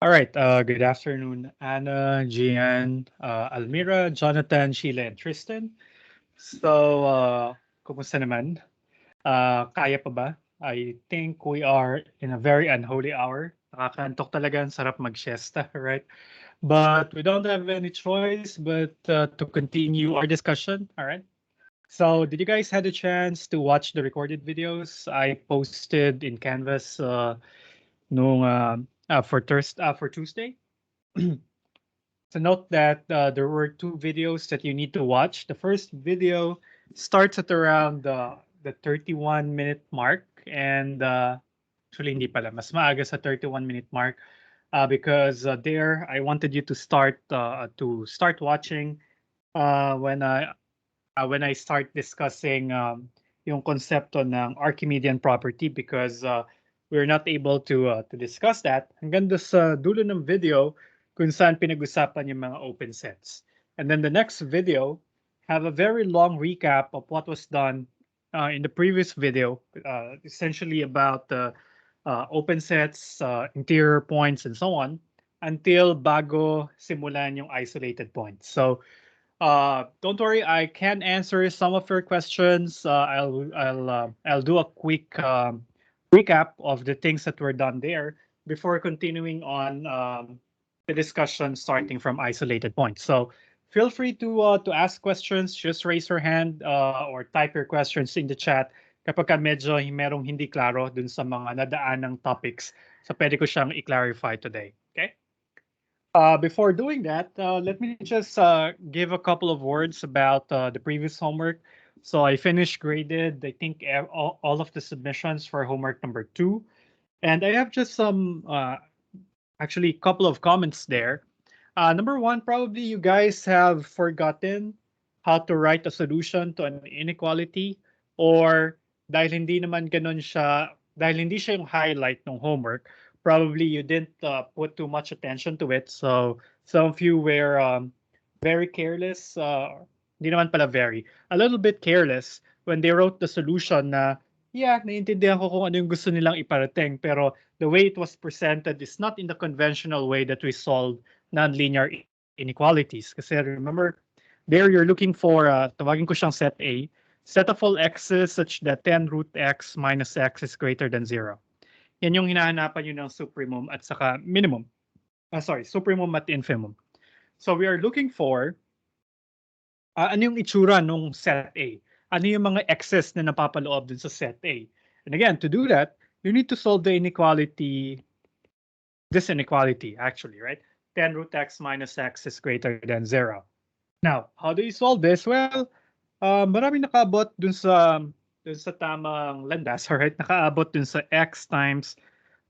All right. Good afternoon, Anna, Gian, Almira, Jonathan, Sheila, and Tristan. So, kumusta naman? Kaya pa ba? I think we are in a very unholy hour. Nakakaantok talaga, ang sarap mag-siesta, right? But we don't have any choice but to continue our discussion, all right? So, did you guys had a chance to watch the recorded videos I posted in Canvas for Tuesday? To note that there were two videos that you need to watch. The first video starts at around the 31-minute mark, and actually hindi pala, mas maaga sa 31-minute mark because there I wanted you to start watching uh, when I when I start discussing yung konsepto ng Archimedean property because we're not able to discuss that hanggang doon sa dulo ng video kung saan pinag-usapan yung mga open sets. And then the next video have a very long recap of what was done in the previous video, essentially about the open sets, interior points, and so on, until bago simulan yung isolated points. So don't worry, I can answer some of your questions. I'll do a quick recap of the things that were done there before continuing on the discussion starting from isolated points. So feel free to ask questions. Just raise your hand or type your questions in the chat kapag ka medyo merong hindi klaro dun sa mga nadaanang topics. So pwede ko siyang i-clarify today. Okay? Before doing that, let me just give a couple of words about the previous homework. So I finished graded, I think, all of the submissions for homework number 2. And I have just actually, a couple of comments there. Number 1, probably you guys have forgotten how to write a solution to an inequality, or dahil hindi siya yung highlight ng homework, probably you didn't put too much attention to it. So some of you were very careless, hindi naman pala very, a little bit careless when they wrote the solution na, yeah, naiintindihan ko kung ano yung gusto nilang iparating, pero the way it was presented is not in the conventional way that we solve nonlinear inequalities. Kasi remember, there you're looking for, tawagin ko siyang set A, set of all x's such that 10 root x minus x is greater than 0. Yan yung hinahanapan nyo ng supremum at saka minimum. Supremum at infimum. So we are looking for ano yung itsura nung set A? Ano yung mga x's na napapaloob dun sa set A? And again, to do that, you need to solve the inequality, this inequality actually, right? 10 root x minus x is greater than 0. Now, how do you solve this? Well, marami nakaabot dun sa tamang landas, alright? Nakaabot dun sa x times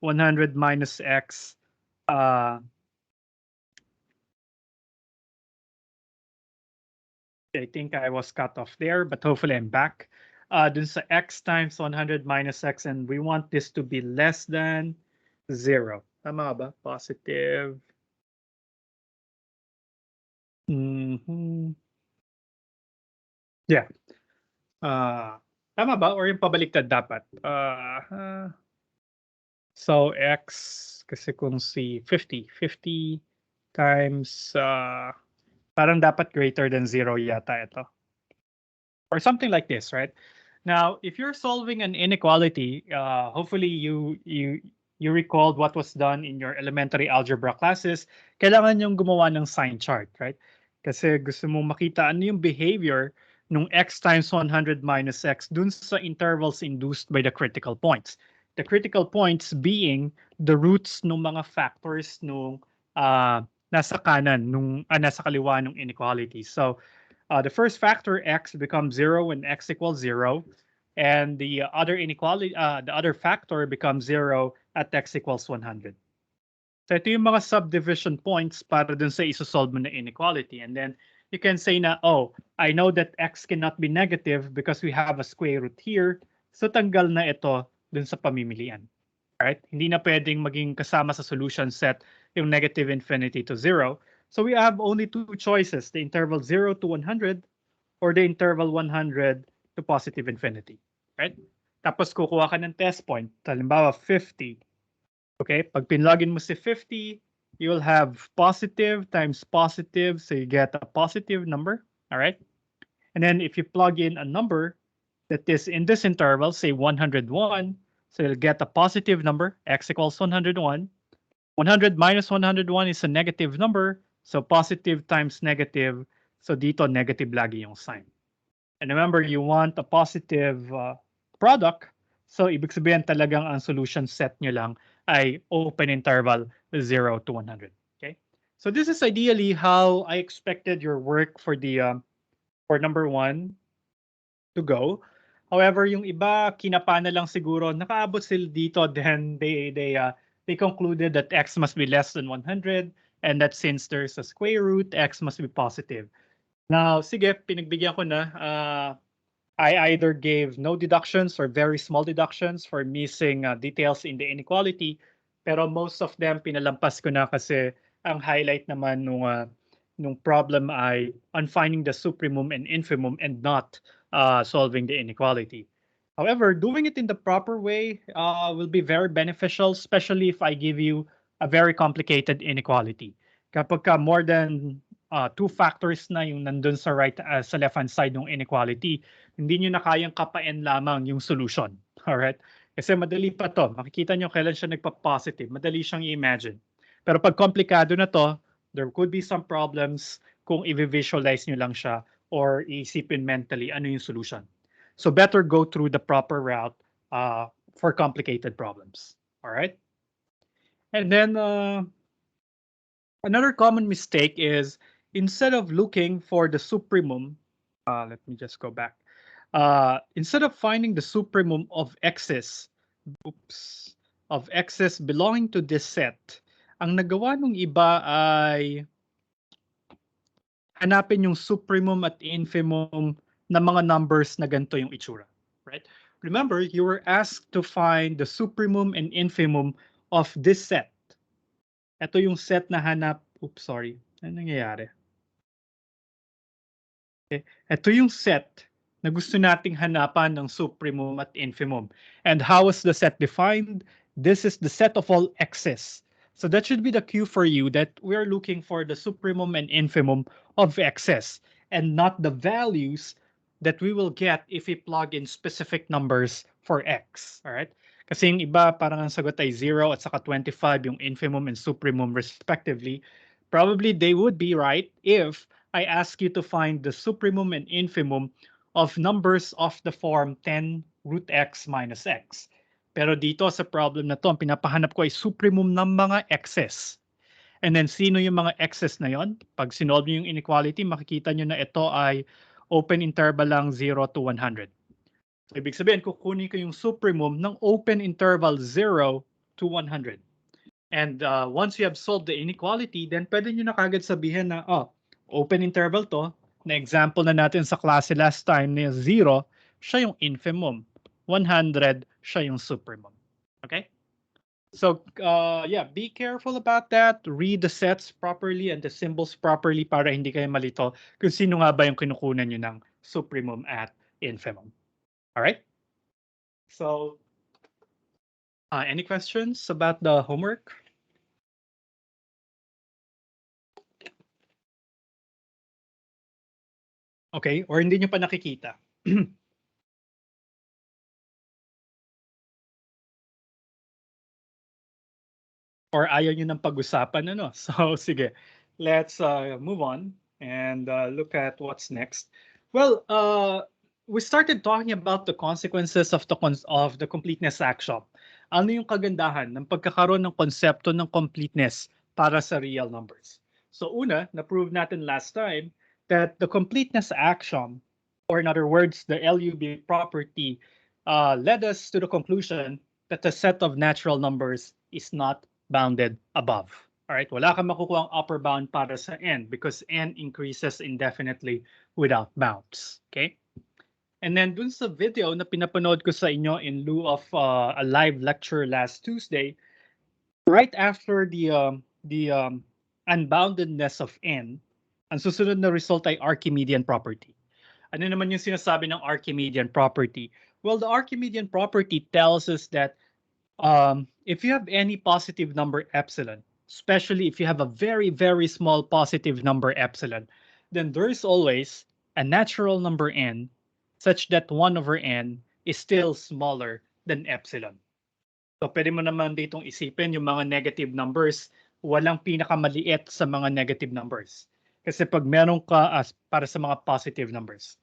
100 minus x I think I was cut off there, but hopefully I'm back. Dun sa x times 100 minus x, and we want this to be less than 0. Tama ba? Positive. Mm-hmm. Yeah. Tama ba? Or yung pabaliktad dapat? So x, kasi kung si 50 times, parang dapat greater than 0 yata ito. Or something like this, right? Now, if you're solving an inequality, hopefully you recalled what was done in your elementary algebra classes. Kailangan yung gumawa ng sign chart, right? Kasi gusto mong makita ano yung behavior nung x times 100 minus x dun sa intervals induced by the critical points. The critical points being the roots ng mga factors nung nasa kanan, nasa kaliwa ng inequality. So, the first factor, x, becomes 0 when x equals 0. And the other factor becomes 0 at x equals 100. So ito yung mga subdivision points para dun sa isosolve mo na inequality. And then you can say na, oh, I know that x cannot be negative because we have a square root here. So tanggal na ito dun sa pamimilian. Right? Hindi na pwedeng maging kasama sa solution set yung negative infinity to 0. So we have only two choices, the interval 0 to 100 or the interval 100 to positive infinity. Right? Tapos kukuha ka ng test point. Halimbawa, 50. Okay? Pag pinlogin mo si 50, you will have positive times positive, so you get a positive number, all right? And then if you plug in a number that is in this interval, say 101, so you'll get a positive number, x equals 101. 100 minus 101 is a negative number, so positive times negative, so dito negative lagi yung sign. And remember, you want a positive product, so ibig sabihin talagang ang solution set nyo lang ay open interval 0 to 100. Okay? So this is ideally how I expected your work for number 1 to go. However, yung iba kinapa na lang siguro, nakaabot sila dito, then they concluded that x must be less than 100 and that since there's a square root, x must be positive. Now, sige, pinagbigyan ko na. I either gave no deductions or very small deductions for missing details in the inequality, pero most of them pinalampas ko na kasi ang highlight naman nung problem ay on finding the supremum and infimum and not solving the inequality. However, doing it in the proper way will be very beneficial, especially if I give you a very complicated inequality. Kapag ka more than two factors na yung nandun sa sa left-hand side ng inequality, hindi nyo na kayang kapain lamang yung solution. Alright? Kasi madali pa to. Makikita nyo kailan siya nagpa-positive. Madali siyang i-imagine. Pero pag komplikado na to, there could be some problems kung i-visualize nyo lang siya or iisipin mentally ano yung solution. So better go through the proper route for complicated problems. Alright? And then another common mistake is instead of looking for the supremum, let me just go back. Instead of finding the supremum of x's, of x's belonging to this set, ang nagawa nung iba ay hanapin yung supremum at infimum na mga numbers na ganito yung itsura. Right? Remember, you were asked to find the supremum and infimum of this set. Ito yung set na hanap. Oops, sorry. Ano nangyayari? Okay. Ito yung set na gusto nating hanapan ng supremum at infimum. And how is the set defined? This is the set of all x's. So that should be the cue for you that we're looking for the supremum and infimum of x's and not the values that we will get if we plug in specific numbers for x. All right? Kasi yung iba parang ang sagot ay 0 at saka 25 yung infimum and supremum respectively. Probably they would be right if I ask you to find the supremum and infimum of numbers of the form 10 root x minus x. Pero dito sa problem na to, ang pinapahanap ko ay supremum ng mga x's. And then sino yung mga x's na yon? Pag sinolve nyo yung inequality, makikita nyo na ito ay open interval lang 0 to 100. So ibig sabihin, kukunin ko yung supremum ng open interval 0 to 100. And once you have solved the inequality, then pwede nyo na kagad sabihin na, open interval to, na example na natin sa klase last time na 0, siya yung infimum. 100, siya yung supremum. Okay? So, yeah, be careful about that. Read the sets properly and the symbols properly para hindi kayo malito kung sino nga ba yung kinukunan nyo ng supremum at infimum. All right? So, any questions about the homework? Okay, or hindi nyo pa nakikita. Or ayaw nyo ng pag-usapan, ano? So, sige, let's move on and look at what's next. Well, we started talking about the consequences of the completeness axiom. Ano yung kagandahan ng pagkakaroon ng konsepto ng completeness para sa real numbers? So, una, na-prove natin last time that the completeness axiom, or in other words, the LUB property, led us to the conclusion that the set of natural numbers is not bounded above. All right, wala kang makukuha ang upper bound para sa n because n increases indefinitely without bounds. Okay? And then dun sa video na pinapanood ko sa inyo in lieu of a live lecture last Tuesday, right after the unboundedness of n, ang susunod na result ay Archimedean property. Ano naman yung sinasabi ng Archimedean property? Well, the Archimedean property tells us that if you have any positive number epsilon, especially if you have a very, very small positive number epsilon, then there is always a natural number n such that 1 over n is still smaller than epsilon. So pwede mo naman ditong isipin yung mga negative numbers, walang pinakamaliit sa mga negative numbers. Kasi pag meron ka para sa mga positive numbers,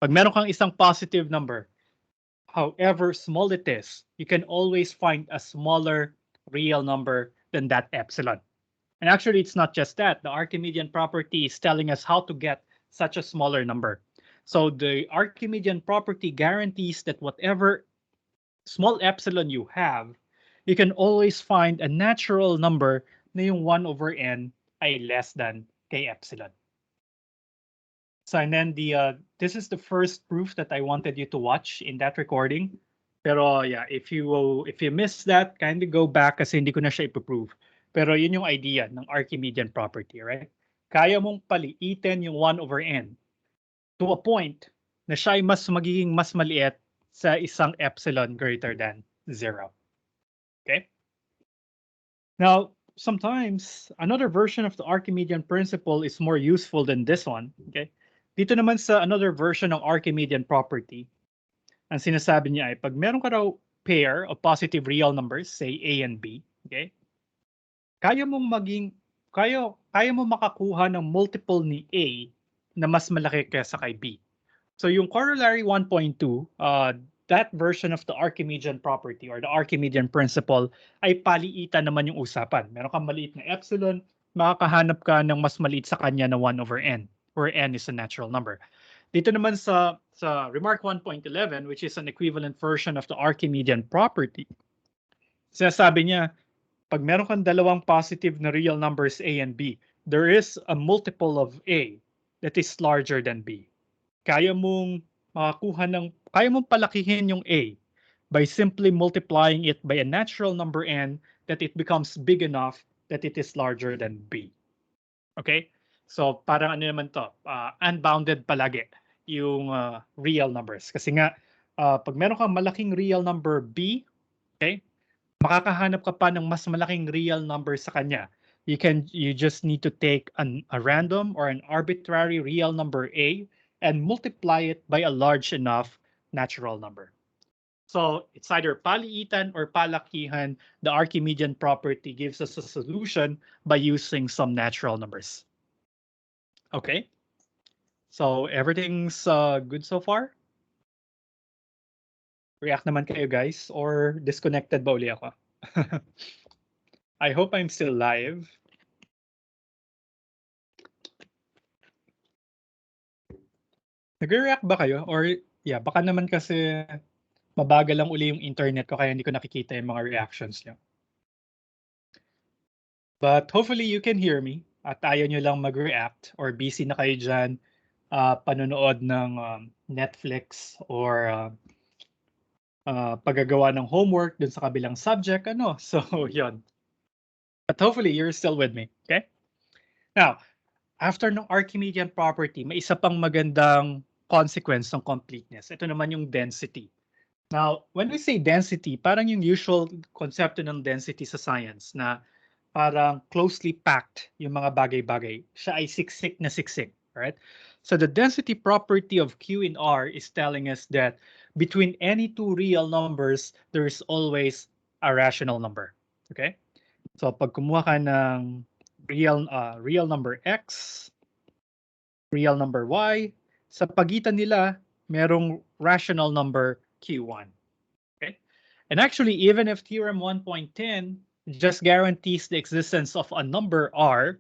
pag meron kang isang positive number, however small it is, you can always find a smaller real number than that epsilon. And actually, it's not just that. The Archimedean property is telling us how to get such a smaller number. So the Archimedean property guarantees that whatever small epsilon you have, you can always find a natural number na yung 1 over n ay less than k epsilon. So and then this is the first proof that I wanted you to watch in that recording. Pero yeah, if you missed that, kindly go back kasi hindi ko na siya ipoprove. Pero yun yung idea ng Archimedean property, right? Kaya mong paliitin yung 1 over n to a point na siya ay magiging mas maliit sa isang epsilon greater than 0. Okay? Now, sometimes another version of the Archimedean principle is more useful than this one. Okay? Dito naman sa another version ng Archimedean property, ang sinasabi niya ay pag meron ka raw pair of positive real numbers, say A and B, okay? Kaya mo makakuha ng multiple ni A na mas malaki kaysa kay B. So yung corollary 1.2, that version of the Archimedean property or the Archimedean principle ay paliitan naman yung usapan. Meron kang maliit na epsilon, makakahanap ka ng mas maliit sa kanya na 1 over n, where n is a natural number. Dito naman sa remark 1.11, which is an equivalent version of the Archimedean property, sinasabi niya, pag meron kang dalawang positive na real numbers A and B, there is a multiple of A that is larger than B. Kaya mong palakihin yung A by simply multiplying it by a natural number n that it becomes big enough that it is larger than B. Okay? So parang ano naman to, unbounded palagi yung real numbers. Kasi nga, pag meron kang malaking real number B, okay, makakahanap ka pa ng mas malaking real number sa kanya. You just need to take a random or an arbitrary real number A and multiply it by a large enough natural number. So it's either paliitan or palakihan. The Archimedean property gives us a solution by using some natural numbers. Okay? So everything's good so far? React naman kayo guys or disconnected ba uli ako? I hope I'm still live. Nag-react ba kayo? Or yeah, baka naman kasi mabagal lang uli yung internet ko kaya hindi ko nakikita yung mga reactions nyo. But hopefully you can hear me at ayaw nyo lang mag-react or busy na kayo dyan panonood ng Netflix or paggagawa ng homework dun sa kabilang subject, ano. So, yun. But hopefully, you're still with me, okay? Now, after ng Archimedean property, may isa pang magandang consequence ng completeness. Ito naman yung density. Now, when we say density, parang yung usual konsepto ng density sa science na parang closely packed yung mga bagay-bagay. Siya ay siksik na siksik, right? So the density property of Q in R is telling us that between any two real numbers, there is always a rational number. Okay? So pag kumuha ka ng real number X, real number Y, sa pagitan nila, merong rational number Q1. Okay? And actually, even if theorem 1.10 just guarantees the existence of a number R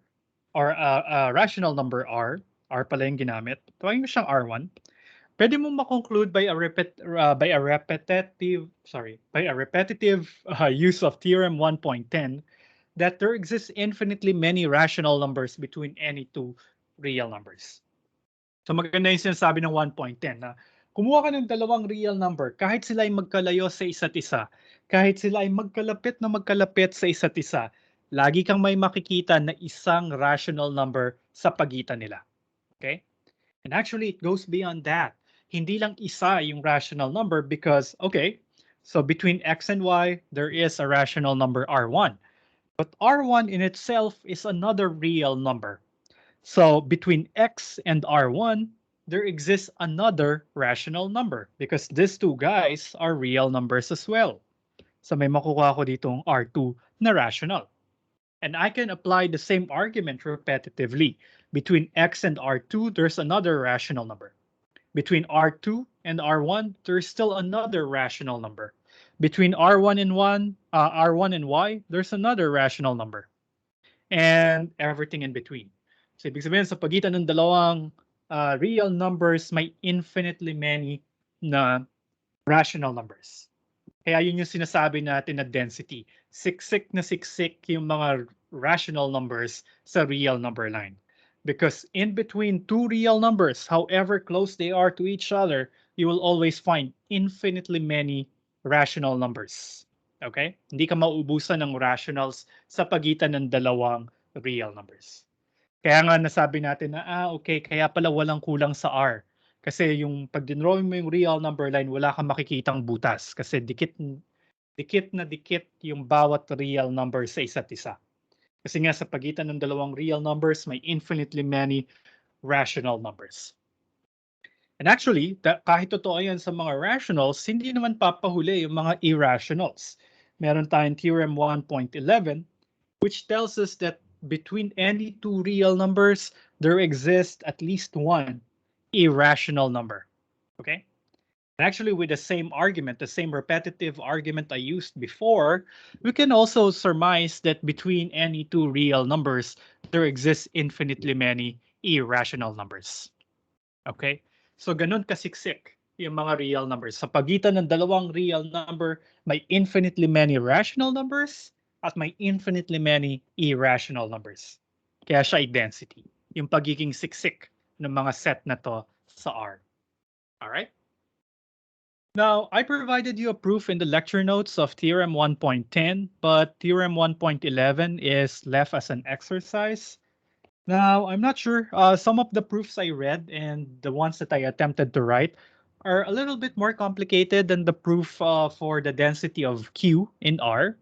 or a rational number R pala yung ginamit. Tawagin mo siyang R1. Pwede mo makonclude by a repetitive use of theorem 1.10 that there exists infinitely many rational numbers between any two real numbers. So maganda yung sinasabi ng 1.10 na kumuha ka ng dalawang real number kahit sila ay magkalayo sa isa't isa, kahit sila ay magkalapit sa isa't isa, lagi kang may makikita na isang rational number sa pagitan nila. Okay? And actually, it goes beyond that. Hindi lang isa yung rational number because, okay, so between X and Y, there is a rational number R1. But R1 in itself is another real number. So between x and R1, there exists another rational number because these two guys are real numbers as well. So may makukuha ko ditong R2 na rational. And I can apply the same argument repetitively. Between x and R2, there's another rational number. Between R2 and R1, there's still another rational number. Between R1 and Y, there's another rational number. And everything in between. So ibig sabihin sa pagitan ng dalawang real numbers, may infinitely many na rational numbers. Kaya yun yung sinasabi natin na density. Siksik na siksik yung mga rational numbers sa real number line. Because in between two real numbers, however close they are to each other, you will always find infinitely many rational numbers. Okay? Hindi ka mauubusan ng rationals sa pagitan ng dalawang real numbers. Kaya nga nasabi natin na, okay, kaya pala walang kulang sa R. Kasi yung pag dinrawing mo yung real number line, wala kang makikitang butas. Kasi dikit na dikit yung bawat real number sa isa't isa. Kasi nga sa pagitan ng dalawang real numbers, may infinitely many rational numbers. And actually, kahit totoo yan sa mga rationals, hindi naman papahuli yung mga irrationals. Meron tayong Theorem 1.11, which tells us that between any two real numbers, there exists at least one irrational number. Okay? And actually, with the same argument, the same repetitive argument I used before, we can also surmise that between any two real numbers, there exists infinitely many irrational numbers. Okay? So ganun kasiksik yung mga real numbers. Sa pagitan ng dalawang real number, may infinitely many rational numbers at may infinitely many irrational numbers. Kaya siya ay density. Yung pagiging siksik ng mga set na to sa R. Alright? Now, I provided you a proof in the lecture notes of Theorem 1.10, but Theorem 1.11 is left as an exercise. Now, I'm not sure. Some of the proofs I read and the ones that I attempted to write are a little bit more complicated than the proof for the density of Q in R.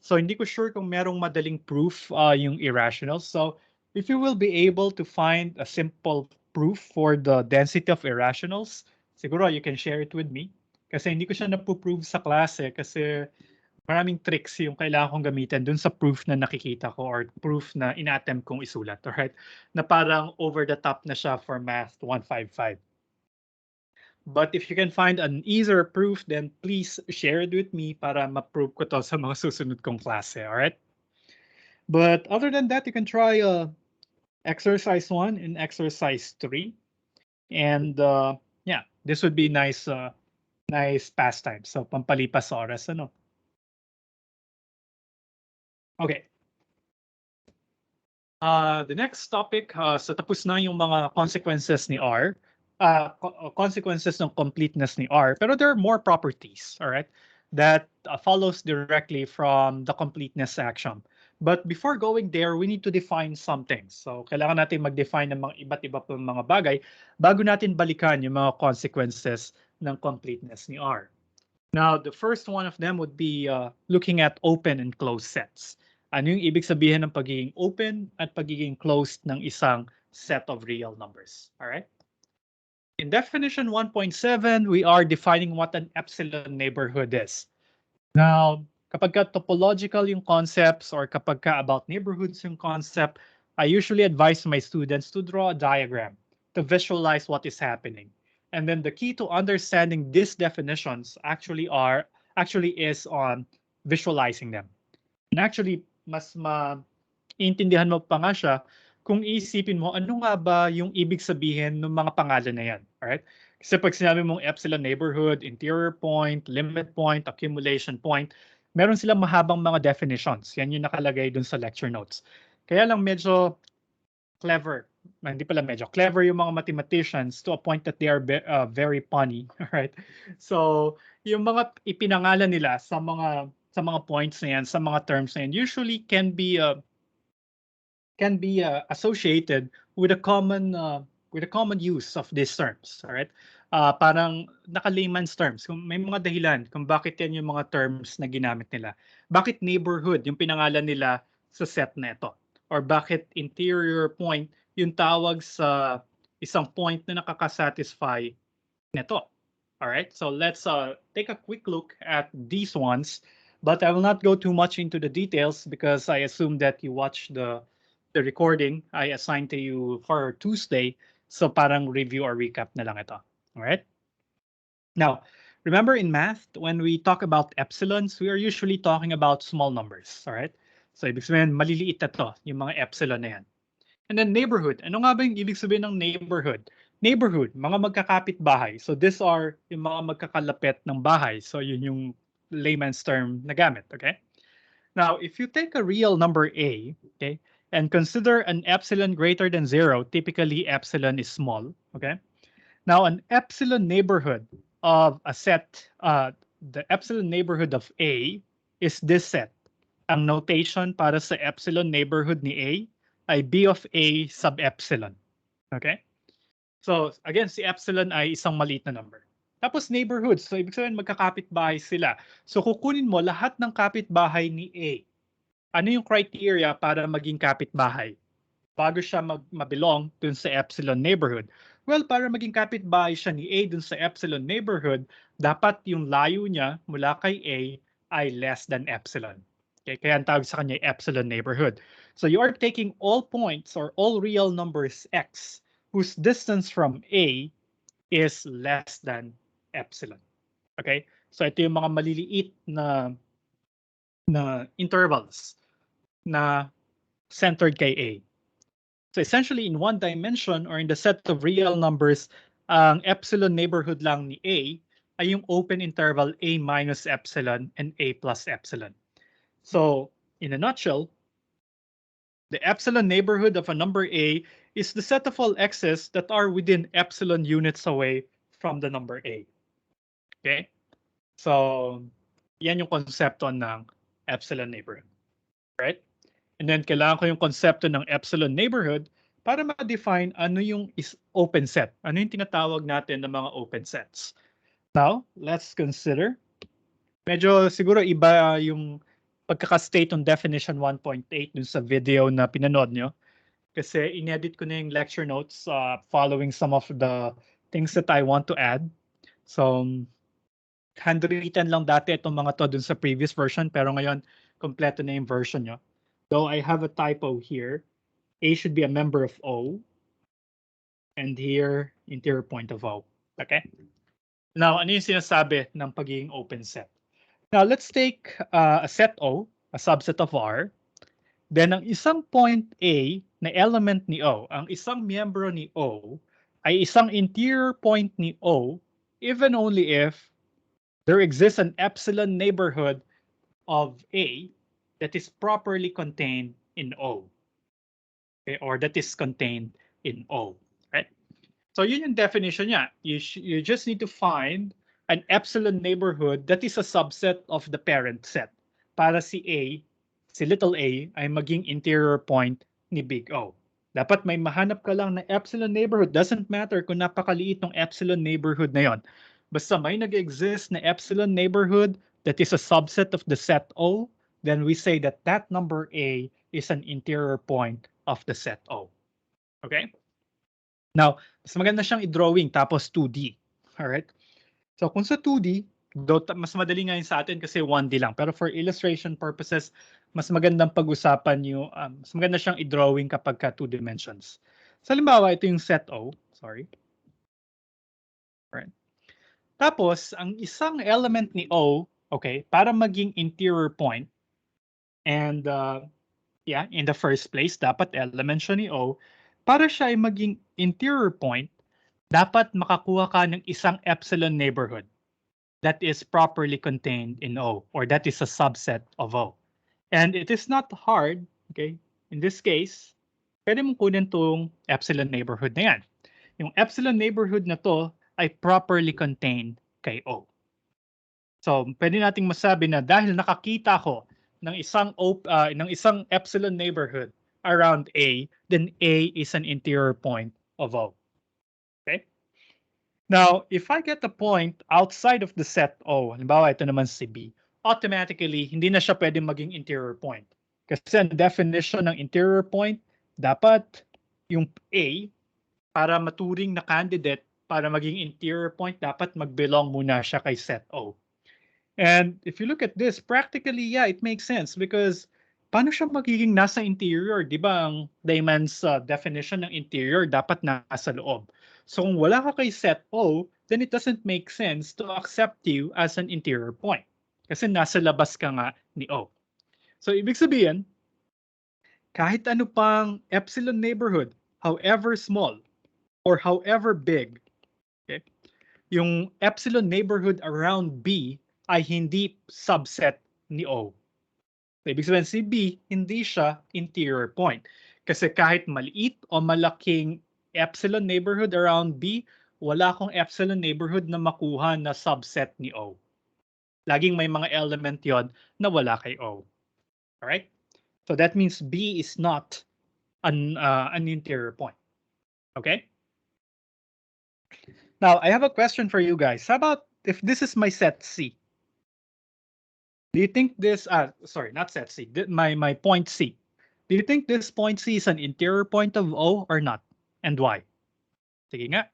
So hindi ko sure kung merong madaling proof yung irrationals. So if you will be able to find a simple proof for the density of irrationals, siguro you can share it with me. Kasi hindi ko siya napuprove sa klase kasi maraming tricks yung kailangan kong gamitin dun sa proof na nakikita ko or proof na ina-attempt kong isulat, alright? Na parang over the top na siya for Math 155. But if you can find an easier proof, then please share it with me para ma-prove ko to sa mga susunod kong klase, alright? But other than that, you can try exercise 1 and exercise 3. And yeah, this would be nice pastime. So pampalipas oras, ano? Okay. The next topic, so tapos na yung mga consequences ni R, consequences ng completeness ni R, pero there are more properties, all right, that follows directly from the completeness axiom. But before going there, we need to define some things. So kailangan natin mag-define ng mga iba't iba pang mga bagay bago natin balikan yung mga consequences ng completeness ni R. Now, the first one of them would be looking at open and closed sets. Ano yung ibig sabihin ng pagiging open at pagiging closed ng isang set of real numbers? All right? In definition 1.7, we are defining what an epsilon neighborhood is. Now, kapag ka topological yung concepts or kapag ka about neighborhoods yung concept, I usually advise my students to draw a diagram to visualize what is happening. And then the key to understanding these definitions actually is on visualizing them. And actually, mas maintindihan mo pa nga siya kung isipin mo ano nga ba yung ibig sabihin ng mga pangalan na yan. Alright? Kasi pag sinabi mong epsilon neighborhood, interior point, limit point, accumulation point, meron silang mahabang mga definitions. Yan yung nakalagay dun sa lecture notes. Kaya lang medyo clever. Hindi pala medyo clever yung mga mathematicians to a point that they are very punny. Alright? So, yung mga ipinangalan nila sa mga points na yan, sa mga terms na yan, usually can be associated with a common use of these terms. All right? Parang naka-layman's terms. Kung may mga dahilan kung bakit yan yung mga terms na ginamit nila. Bakit neighborhood yung pinangalan nila sa set na ito? Or bakit interior point yung tawag sa isang point na nakakasatisfy nito? Alright, so let's take a quick look at these ones, but I will not go too much into the details because I assume that you watched the recording I assigned to you for Tuesday. So parang review or recap na lang ito. Alright? Now, remember in math, when we talk about epsilons, we are usually talking about small numbers. Alright? So ibig sabihin, maliliit na to, yung mga epsilon na yan. And then neighborhood. Ano nga ba yung ibig sabihin ng neighborhood? Neighborhood, mga magkakapit bahay. So these are yung mga magkakalapit ng bahay. So yun yung layman's term na gamit, okay? Now, if you take a real number A, okay, and consider an epsilon greater than 0, typically epsilon is small, okay? Now, an epsilon neighborhood of a set, the epsilon neighborhood of A is this set. Ang notation para sa epsilon neighborhood ni A ay B of A sub epsilon. Okay? So, again, si epsilon ay isang maliit na number. Tapos neighborhoods. So, ibig sabihin magkakapit-bahay sila. So, kukunin mo lahat ng kapitbahay ni A. Ano yung criteria para maging kapitbahay? Bago siya mabilong dun sa epsilon neighborhood. Well, para maging kapitbahay siya ni A dun sa epsilon neighborhood, dapat yung layo niya mula kay A ay less than epsilon. Okay, kaya ang tawag sa kanya epsilon neighborhood. So you are taking all points or all real numbers x whose distance from A is less than epsilon. Okay? So ito yung mga maliliit na intervals na centered kay A. So essentially in one dimension or in the set of real numbers, ang epsilon neighborhood lang ni A ay yung open interval A minus epsilon and A plus epsilon. So in a nutshell, the epsilon neighborhood of a number A is the set of all x's that are within epsilon units away from the number A. Okay? So, yan yung konsepto ng epsilon neighborhood. Right? And then, kailangan ko yung konsepto ng epsilon neighborhood para ma-define ano yung is open set. Ano yung tinatawag natin ng mga open sets. Now, let's consider. Medyo siguro iba yung pagkaka-state on definition 1.8 dun sa video na pinanood nyo. Kasi inedit ko na yung lecture notes following some of the things that I want to add. So, handwritten lang dati itong mga to dun sa previous version, pero ngayon, kompleto na yung version nyo. Though I have a typo here, A should be a member of O, and here, interior point of O. Okay? Now, ano yung sinasabi ng pagiging open set? Now, let's take a set O, a subset of R. Then, ang isang point A na element ni O, ang isang miyembro ni O, ay isang interior point ni O, even only if there exists an epsilon neighborhood of A that is properly contained in O. Okay? Or that is contained in O. Right? So, yun yung definition niya. You just need to find an epsilon neighborhood that is a subset of the parent set para si little a ay maging interior point ni big O. Dapat may mahanap ka lang na epsilon neighborhood. Doesn't matter kung napakaliit ng epsilon neighborhood na yon. Basta may nag-exist na epsilon neighborhood that is a subset of the set O, then we say that that number A is an interior point of the set O. Okay? Now, mas maganda siyang i-drawing tapos 2D. Alright? So kung sa 2D, mas madali nga yun sa atin kasi 1D lang. Pero for illustration purposes, mas magandang pag-usapan yung, mas maganda siyang i-drawing kapag ka 2 dimensions. So halimbawa, ito yung set O. Sorry. Right. Tapos, ang isang element ni O, okay, para maging interior point, and yeah, in the first place, dapat element siya ni O, para siya ay maging interior point, dapat makakuha ka ng isang epsilon neighborhood that is properly contained in O, or that is a subset of O. And it is not hard, okay? In this case, pwede mong kunin tong epsilon neighborhood na yan. Yung epsilon neighborhood na to ay properly contained kay O. So, pwede nating masabi na dahil nakakita ko ng isang epsilon neighborhood around A, then A is an interior point of O. Okay? Now, if I get a point outside of the set O, halimbawa ito naman si B, automatically, hindi na siya pwedeng maging interior point. Kasi ang definition ng interior point, dapat yung A, para maturing na candidate, para maging interior point, dapat mag-belong muna siya kay set O. And if you look at this, practically, yeah, it makes sense because paano siya magiging nasa interior? Di ba ang layman's definition ng interior dapat nasa loob. So kung wala ka kay set O, then it doesn't make sense to accept you as an interior point. Kasi nasa labas ka nga ni O. So ibig sabihin, kahit ano pang epsilon neighborhood, however small or however big, okay, yung epsilon neighborhood around B ay hindi subset ni O. So, ibig sabihin si B, hindi siya interior point. Kasi kahit maliit o malaking epsilon neighborhood around B, wala akong epsilon neighborhood na makuha na subset ni O. Laging may mga element yon na wala kay O. Alright? So that means B is not an interior point. Okay? Now, I have a question for you guys. How about if this is my set C? Do you think this, sorry, not set C, my point C. Do you think this point C is an interior point of O or not? And why? Sige nga.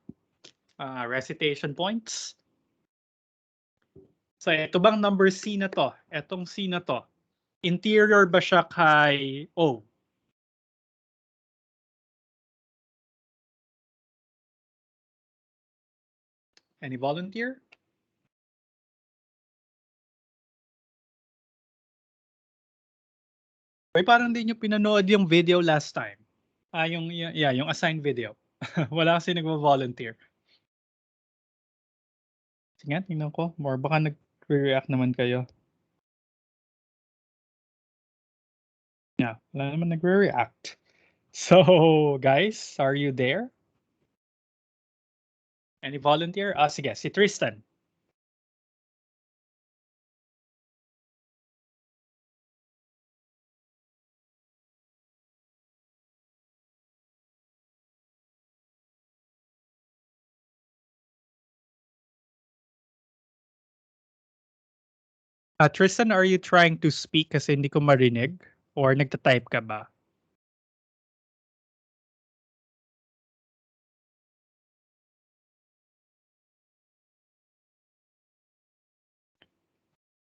Recitation points. So ito bang number C na to? Etong C na to. Interior ba siya kay O? Any volunteer? Ay, parang hindi nyo pinanood yung video last time. Yung assigned video. Wala kasi nagvo-volunteer. Sige nga, tingnan ko. More baka nag-react naman kayo. Yeah, wala naman nagre-react. So, guys, are you there? Any volunteer? Sige, si Tristan. Tristan, are you trying to speak kasi hindi ko marinig? Or nagta-type ka ba?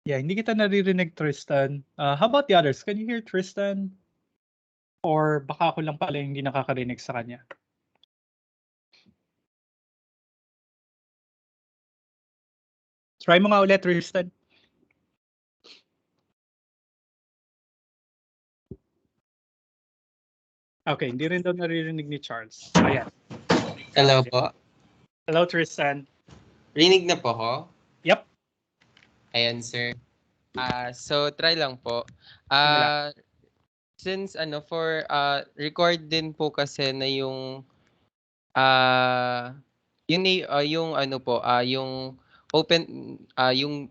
Yeah, hindi kita naririnig, Tristan. How about the others? Can you hear Tristan? Or baka ako lang pala yung hindi nakakarinig sa kanya? Try mo nga ulit, Tristan. Okay, hindi rin daw naririnig ni Charles. Ayan. Hello po. Hello, Tristan. Rinig na po ko? Yep. Ayan, sir. So try lang po. Since for record din po kasi na yung yung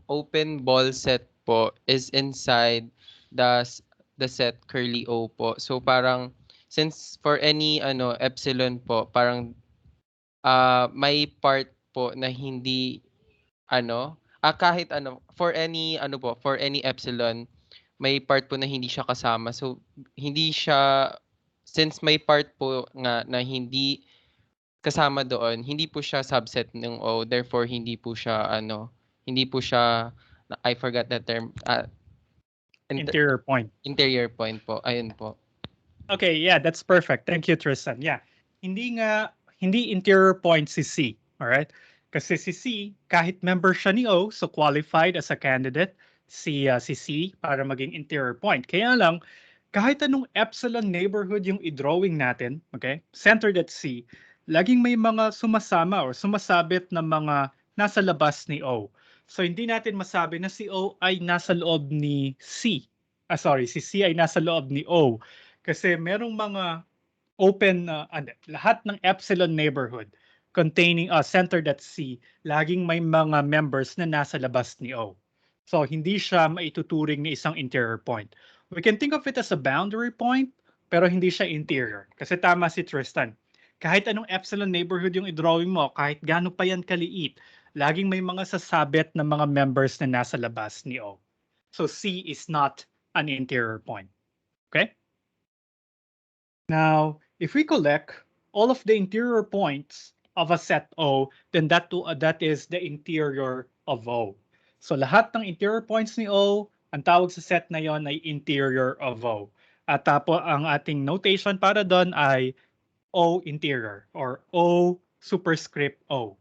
open ball set po is inside the set curly O po. So parang since for any epsilon po, parang may part po na hindi kahit for any for any epsilon, may part po na hindi siya kasama. So hindi siya, since may part po nga na hindi kasama doon, hindi po siya subset ng O, therefore hindi po siya I forgot that term. Interior point. Interior point po. Ayun po. Okay, yeah, that's perfect. Thank you, Tristan. Yeah. Hindi interior point si C, all right? Kasi si C, kahit member siya ni O, so qualified as a candidate, si C para maging interior point. Kaya lang, kahit anong epsilon neighborhood yung i-drawing natin, okay, centered at C, laging may mga sumasama or sumasabit na mga nasa labas ni O. So hindi natin masabi na si O ay nasa loob ni C. Si C ay nasa loob ni O. Kasi merong mga open, lahat ng epsilon neighborhood containing centered at C, laging may mga members na nasa labas ni O. So hindi siya maituturing na isang interior point. We can think of it as a boundary point, pero hindi siya interior. Kasi tama si Tristan. Kahit anong epsilon neighborhood yung i-drawing mo, kahit gaano pa yan kaliit, laging may mga sasabit na mga members na nasa labas ni O. So C is not an interior point. Okay? Now, if we collect all of the interior points of a set O, then that is the interior of O. So lahat ng interior points ni O, ang tawag sa set na yon ay interior of O. At tapos ang ating notation para doon ay O interior or O superscript O.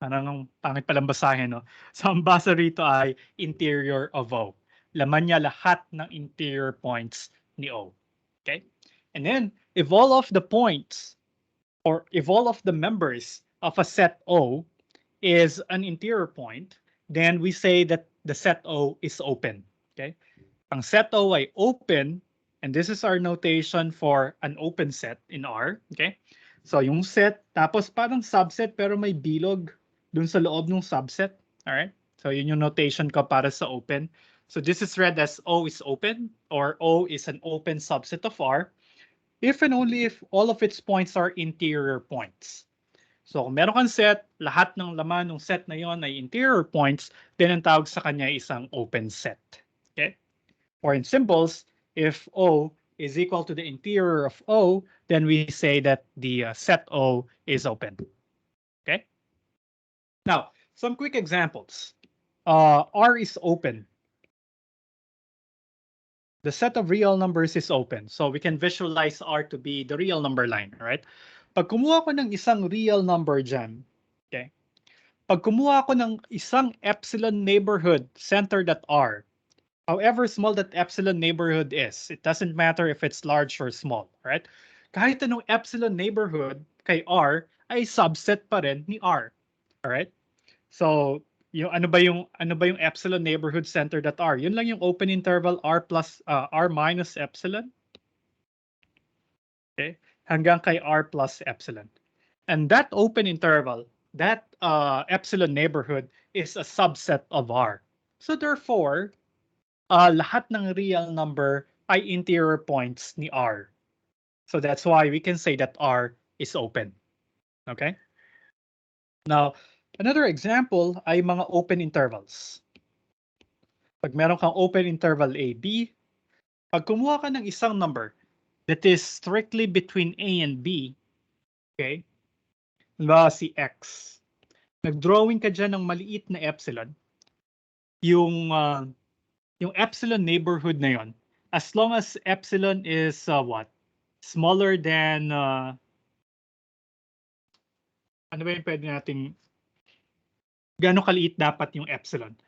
Parang pangit palang basahin, no? So ang basa rito ay interior of O. Laman niya lahat ng interior points ni O. Okay? And then, if all of the points or if all of the members of a set O is an interior point, then we say that the set O is open. Okay? Ang set O ay open, and this is our notation for an open set in R. Okay? So yung set, tapos parang subset pero may bilog dun sa loob ng subset. Alright? So yun yung notation ko para sa open. So this is read as O is open, or O is an open subset of R, if and only if all of its points are interior points. So kung meron kang set, lahat ng laman ng set na yon ay interior points, then ang tawag sa kanya ay isang open set. Okay? Or in symbols, if O is equal to the interior of O, then we say that the set O is open. Okay? Now, some quick examples. R is open. The set of real numbers is open. So we can visualize R to be the real number line, right? Pag kumuha ko ng isang real number dyan, okay? Pag kumuha ko ng isang epsilon neighborhood centered at R, however small that epsilon neighborhood is, it doesn't matter if it's large or small, right? Kahit anong epsilon neighborhood kay R ay subset pa rin ni R, alright? So, yung ano ba yung epsilon neighborhood centered at R? Yun lang yung open interval R plus R minus epsilon. Okay? Hanggang kay R plus epsilon. And that open interval, that epsilon neighborhood is a subset of R. So therefore, lahat ng real number ay interior points ni R. So that's why we can say that R is open. Okay? Now, another example ay mga open intervals. Pag meron kang open interval A, B, pag kumuha ka ng isang number that is strictly between A and B, okay, halimbawa si X, nag-drawing ka dyan ng maliit na epsilon, yung epsilon neighborhood na yon, as long as epsilon is what? Smaller than, ano ba yung pwede nating, gano'ng kaliit dapat yung epsilon?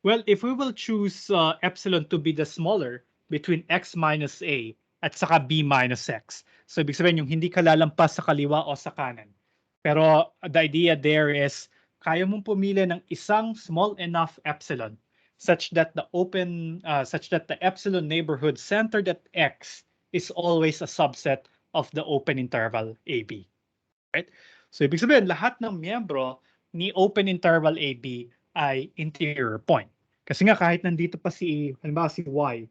Well, if we will choose epsilon to be the smaller between x minus a at saka b minus x. So ibig sabihin yung hindi ka lalampas sa kaliwa o sa kanan. Pero the idea there is kaya mong pumili ng isang small enough epsilon such that the epsilon neighborhood centered at x is always a subset of the open interval AB. Right? So ibig sabihin lahat ng miyembro ni open interval AB ay interior point. Kasi nga kahit nandito pa si, halimbawa si Y,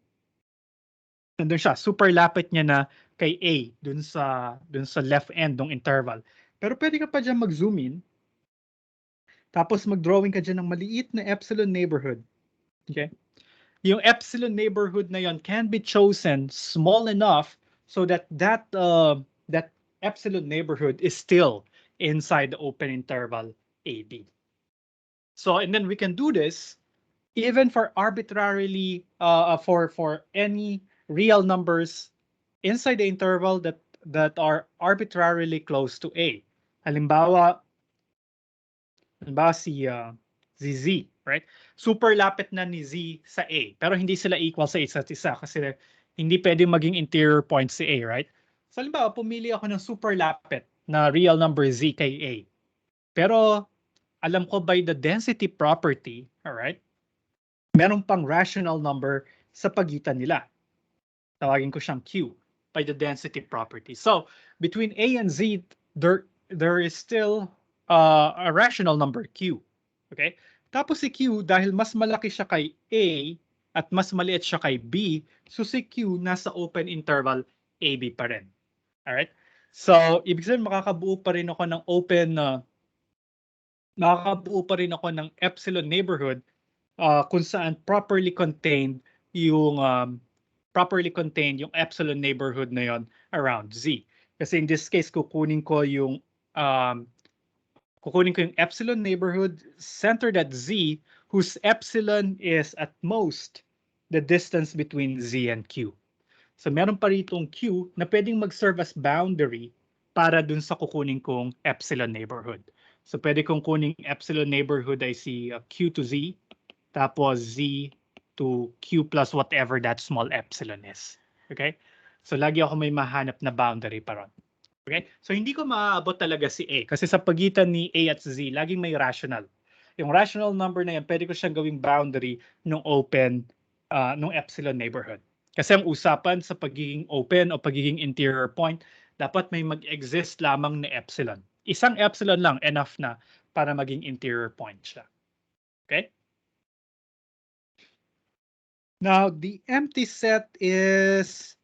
nandun siya, super lapit niya na kay A, dun sa left end ng interval. Pero pwede ka pa dyan mag-zoom in, tapos mag-drawing ka dyan ng maliit na epsilon neighborhood. Okay? Yung epsilon neighborhood na yon can be chosen small enough so that epsilon neighborhood is still inside the open interval AB. So, and then we can do this even for arbitrarily, for any real numbers inside the interval that are arbitrarily close to A. Halimbawa si Z, right? Super lapit na ni Z sa A, pero hindi sila equal sa isa't isa kasi hindi pwedeng maging interior point si A, right? So halimbawa, pumili ako ng super lapit na real number Z kay A. Pero alam ko by the density property, all right, meron pang rational number sa pagitan nila. Tawagin ko siyang Q by the density property. So between A and Z, there is still a rational number Q. Okay? Tapos si Q, dahil mas malaki siya kay A at mas maliit siya kay B, so si Q nasa open interval AB pa rin. Alright? So, ibig sabihin makakabuo pa rin ako ng epsilon neighborhood kung saan properly contained yung properly contained yung epsilon neighborhood na yon around Z. Kasi in this case, kukunin ko yung epsilon neighborhood centered at Z, whose epsilon is at most the distance between Z and Q. So meron pa ritong Q na pwedeng mag-serve as boundary para dun sa kukunin kong epsilon neighborhood. So pwede kong kuning epsilon neighborhood ay si Q to Z, tapos Z to Q plus whatever that small epsilon is. Okay? So lagi ako may mahanap na boundary pa ron. Okay? So hindi ko maaabot talaga si A kasi sa pagitan ni A at Z, laging may rational. Yung rational number na yan, pwede ko siyang gawing boundary nung nung epsilon neighborhood. Kasi ang usapan sa pagiging open o pagiging interior point, dapat may mag-exist lamang na epsilon. Isang epsilon lang, enough na para maging interior point siya. Okay? Now, the empty set is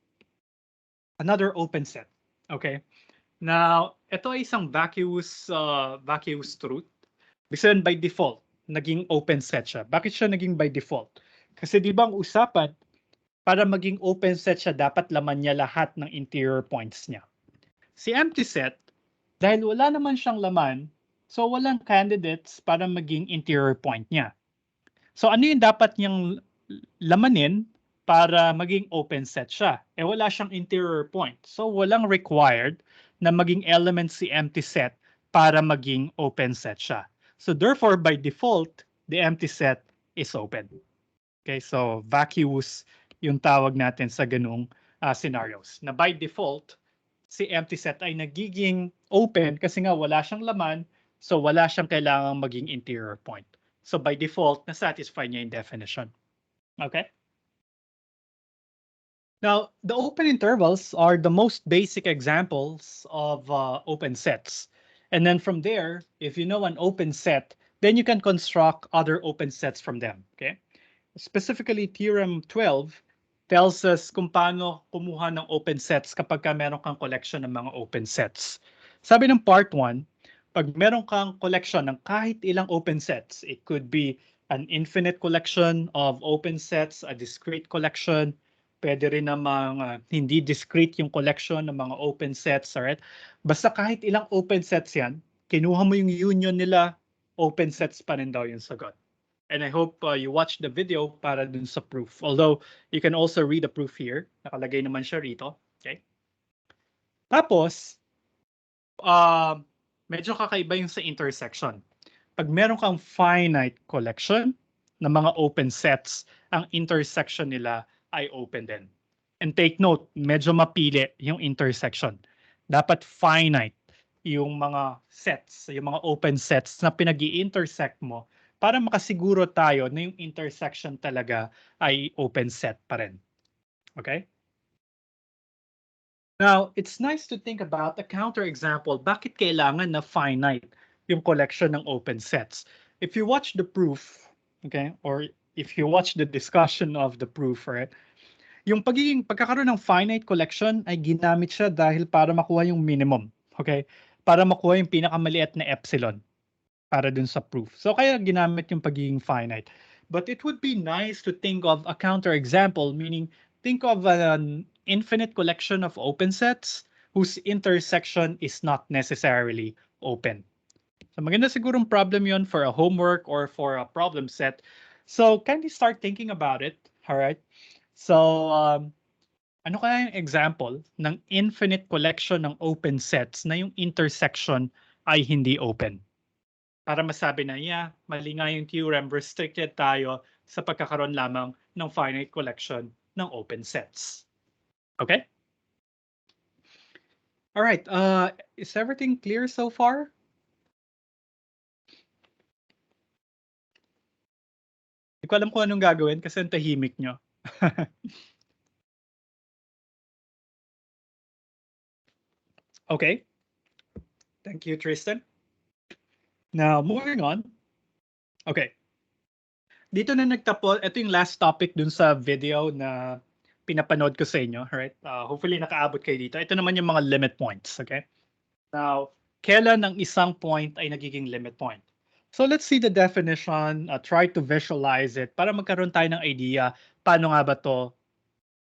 another open set. Okay? Now, ito ay isang vacuous truth. Kasi by default, naging open set siya. Bakit siya naging by default? Kasi di ba ang usapan, para maging open set siya, dapat laman niya lahat ng interior points niya. Si empty set, dahil wala naman siyang laman, so walang candidates para maging interior point niya. So ano yung dapat niyang lamanin para maging open set siya? Wala siyang interior point. So walang required na maging element si empty set para maging open set siya. So therefore, by default, the empty set is open. Okay, so vacuous yung tawag natin sa ganung scenarios. Na by default, si empty set ay nagiging open kasi nga wala siyang laman, so wala siyang kailangang maging interior point. So by default, na-satisfy niya yung definition. Okay? Now, the open intervals are the most basic examples of open sets. And then from there, if you know an open set, then you can construct other open sets from them. Okay? Specifically, Theorem 12 tells us kung paano kumuha ng open sets kapag ka meron kang collection ng mga open sets. Sabi ng part 1, pag meron kang collection ng kahit ilang open sets, it could be an infinite collection of open sets, a discrete collection, pwede rin namang hindi discrete yung collection ng mga open sets, alright? Basta kahit ilang open sets yan, kinuha mo yung union nila, open sets pa rin daw yung sagot. And I hope you watched the video para dun sa proof. Although, you can also read the proof here. Nakalagay naman siya rito. Okay? Tapos, medyo kakaiba yung sa intersection. Pag meron kang finite collection ng mga open sets, ang intersection nila ay open din. And take note, medyo mapili yung intersection. Dapat finite yung mga sets, yung mga open sets na pinag-i-intersect mo para makasiguro tayo na yung intersection talaga ay open set pa rin. Okay? Now, it's nice to think about a counterexample. Bakit kailangan na finite yung collection ng open sets? If you watch the proof, okay, or if you watch the discussion of the proof, right, yung pagkakaroon ng finite collection ay ginamit siya dahil para makuha yung minimum. Okay? Para makuha yung pinakamaliit na epsilon para dun sa proof. So kaya ginamit yung pagiging finite. But it would be nice to think of a counterexample, meaning think of an infinite collection of open sets whose intersection is not necessarily open. So maganda sigurong problem yon for a homework or for a problem set. So kindly start thinking about it, all right? So ano kaya yung example ng infinite collection ng open sets na yung intersection ay hindi open? Para masabi na, yeah, mali nga yung theorem, restricted tayo sa pagkakaroon lamang ng finite collection ng open sets. Okay? All right. Is everything clear so far? Hindi ko alam kung anong gagawin kasi ang tahimik nyo. Okay. Thank you, Tristan. Now, moving on. Okay. Dito na nagtapos, ito yung last topic dun sa video na pinapanood ko sa inyo, right? Hopefully nakaabot kayo dito. Ito naman yung mga limit points, okay? Now, kailan ang isang point ay nagiging limit point? So let's see the definition, try to visualize it para magkaroon tayo ng idea paano nga ba to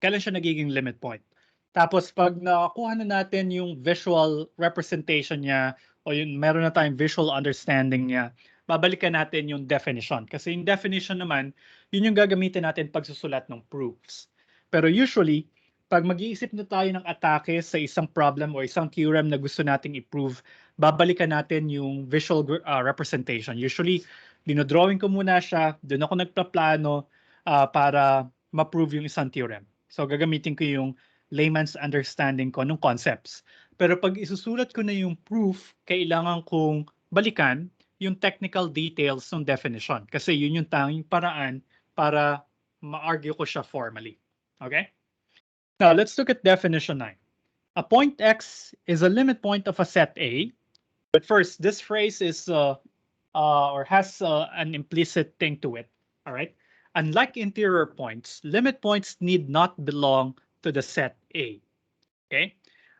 kailan siya nagiging limit point. Tapos pag nakuha na natin yung visual representation niya o yung meron na tayong visual understanding niya, babalikan natin yung definition. Kasi yung definition naman, yun yung gagamitin natin pagsusulat ng proofs. Pero usually, pag mag-iisip na tayo ng atake sa isang problem o isang theorem na gusto nating i-prove, babalikan natin yung visual representation. Usually, dinodrawing ko muna siya, doon ako nagpaplano para ma-prove yung isang theorem. So gagamitin ko yung layman's understanding ko ng concepts. Pero pag isusulat ko na yung proof, kailangan kong balikan yung technical details ng definition. Kasi yun yung tanging paraan para ma-argue ko siya formally. Okay? Now, let's look at definition 9. A point X is a limit point of a set A. But first, this phrase is or has an implicit thing to it. All right? Unlike interior points, limit points need not belong to the set A. Okay?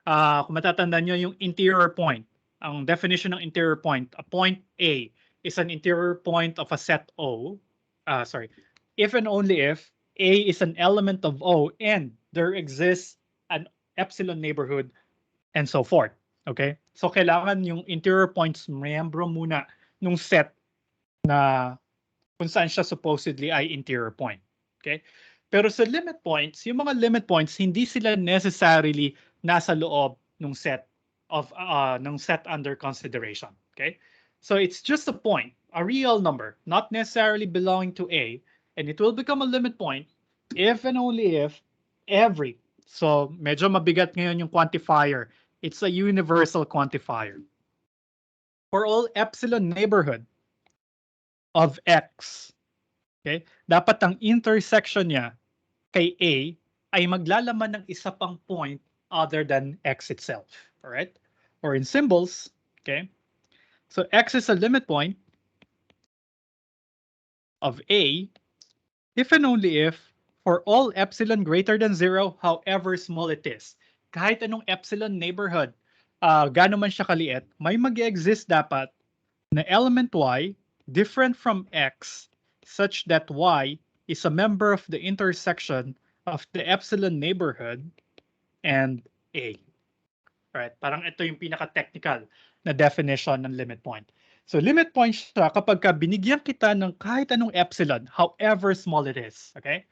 Kung matatandaan nyo yung interior point, ang definition ng interior point, a point A is an interior point of a set O. If and only if A is an element of O and there exists an epsilon neighborhood and so forth. Okay? So kailangan yung interior points miyembro muna nung set na kung saan siya supposedly ay interior point. Okay? Pero sa limit points, yung mga limit points, hindi sila necessarily nasa loob ng set under consideration. Okay? So it's just a point, a real number, not necessarily belonging to A, and it will become a limit point if and only if every. So medyo mabigat ngayon yung quantifier. It's a universal quantifier. For all epsilon neighborhood of X, okay, dapat ang intersection niya kay A ay maglalaman ng isa pang point other than X itself. All right? Or in symbols, okay? So X is a limit point of A if and only if for all epsilon greater than 0, however small it is. Kahit anong epsilon neighborhood, gaano man siya kaliit, may mag-exist dapat na element Y different from X such that Y is a member of the intersection of the epsilon neighborhood and A. Right? Parang ito yung pinaka-technical na definition ng limit point. So limit point siya kapag binigyan kita ng kahit anong epsilon, however small it is. Okay?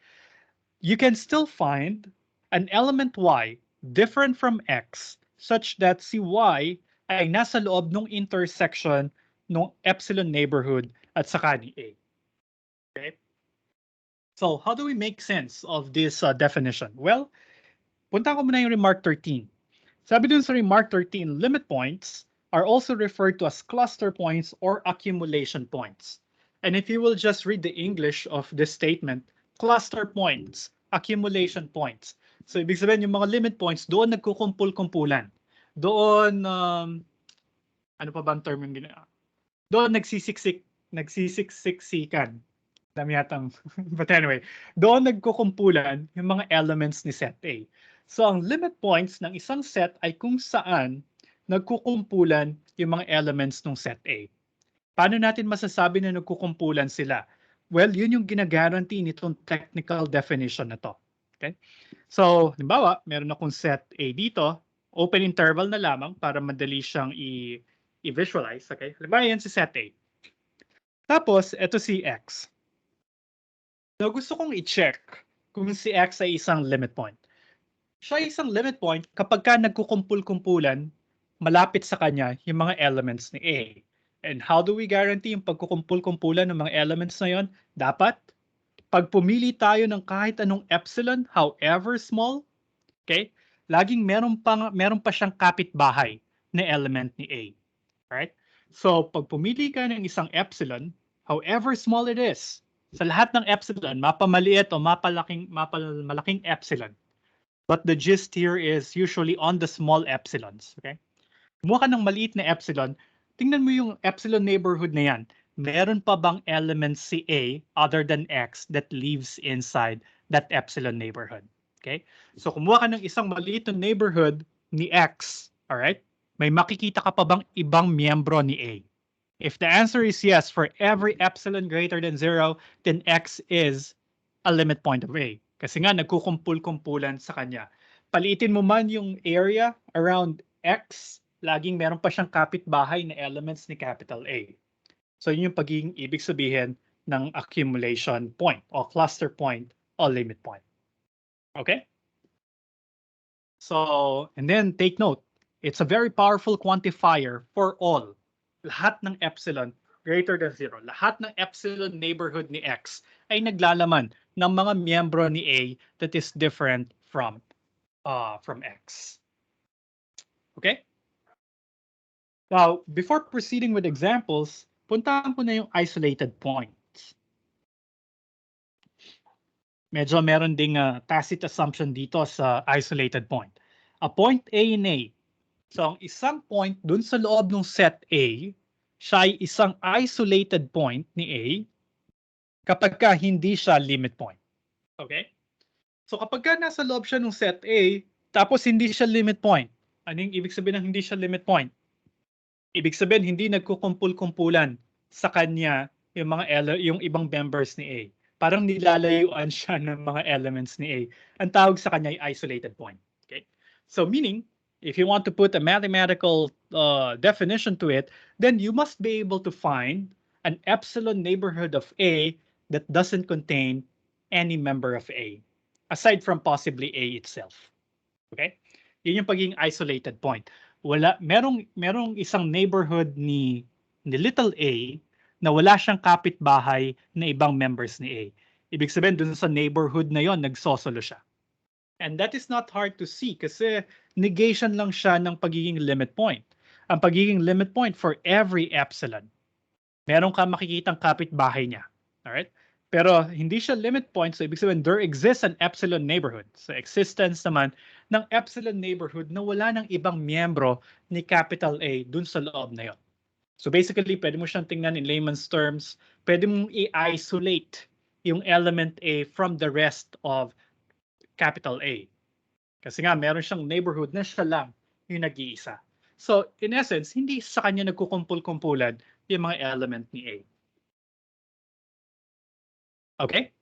You can still find an element Y different from X such that si Y ay nasa loob ng intersection ng epsilon neighborhood at saka ni A. Okay? So how do we make sense of this definition? Well, punta ko muna yung remark 13. Sabi dun sa remark 13, limit points are also referred to as cluster points or accumulation points. And if you will just read the English of this statement, cluster points, accumulation points. So ibig sabihin yung mga limit points, doon nagkukumpul-kumpulan. Doon, ano pa bang term yung ginawa? Doon nagsisiksikan. Dami yatang, but anyway, doon nagkukumpulan yung mga elements ni set A. So ang limit points ng isang set ay kung saan nagkukumpulan yung mga elements ng set A. Paano natin masasabi na nagkukumpulan sila? Well, yun yung ginaguarantee nitong technical definition na to. Okay? So, halimbawa, meron akong set A dito, open interval na lamang para madali siyang i-visualize. Okay? Halimbawa, yan si set A. Tapos, ito si X. So, gusto kong i-check kung si X ay isang limit point. Siya ay isang limit point kapag nagkukumpul-kumpulan, malapit sa kanya yung mga elements ni A. And how do we guarantee yung pagkukumpul-kumpulan ng mga elements na yon? Dapat, pag pumili tayo ng kahit anong epsilon, however small, okay, laging meron pa siyang kapitbahay na element ni A. Right? So, pag pumili ka ng isang epsilon, however small it is, sa lahat ng epsilon, mapamaliit o malaking epsilon. But the gist here is usually on the small epsilons. Okay? Kumuha ka ng maliit na epsilon, tingnan mo yung epsilon neighborhood na yan. Meron pa bang element si A other than X that lives inside that epsilon neighborhood? Okay? So kumuha ka ng isang maliit na neighborhood ni X, all right? May makikita ka pa bang ibang miyembro ni A? If the answer is yes, for every epsilon greater than 0, then X is a limit point of A. Kasi nga, nagkukumpul-kumpulan sa kanya. Paliitin mo man yung area around X, laging meron pa siyang kapitbahay na elements ni capital A. So yun yung pagiging ibig sabihin ng accumulation point o cluster point o limit point. Okay? So, and then take note, it's a very powerful quantifier for all. Lahat ng epsilon greater than 0. Lahat ng epsilon neighborhood ni X ay naglalaman ng mga miyembro ni A that is different from X. Okay? Now, before proceeding with examples, puntahan ko na yung isolated points. Medyo meron ding tacit assumption dito sa isolated point. A point A in A. So, ang isang point dun sa loob ng set A, siya ay isang isolated point ni A kapag ka hindi siya limit point. Okay? So, kapag ka nasa loob siya ng set A, tapos hindi siya limit point, ano yung ibig sabihin ng hindi siya limit point? Ibig sabihin, hindi nagkukumpul-kumpulan sa kanya yung ibang members ni A. Parang nilalayuan siya ng mga elements ni A. Ang tawag sa kanya ay isolated point. Okay? So meaning, if you want to put a mathematical definition to it, then you must be able to find an epsilon neighborhood of A that doesn't contain any member of A, aside from possibly A itself. Okay? Yun yung pagiging isolated point. Merong isang neighborhood ni little A na wala siyang kapitbahay na ibang members ni A. Ibig sabihin, dun sa neighborhood na yon nagsosolo siya. And that is not hard to see kasi negation lang siya ng pagiging limit point. Ang pagiging limit point for every epsilon, meron ka makikitang kapitbahay niya. Alright? Pero hindi siya limit point, so ibig sabihin there exists an epsilon neighborhood. So existence naman ng epsilon neighborhood na wala ng ibang miyembro ni capital A dun sa loob na yon. So basically, pwede mo siyang tingnan in layman's terms, pwede mong i-isolate yung element A from the rest of capital A. Kasi nga, meron siyang neighborhood na siya lang yung nag-iisa. So in essence, hindi sa kanya nagkukumpul-kumpulan yung mga element ni A. Okay?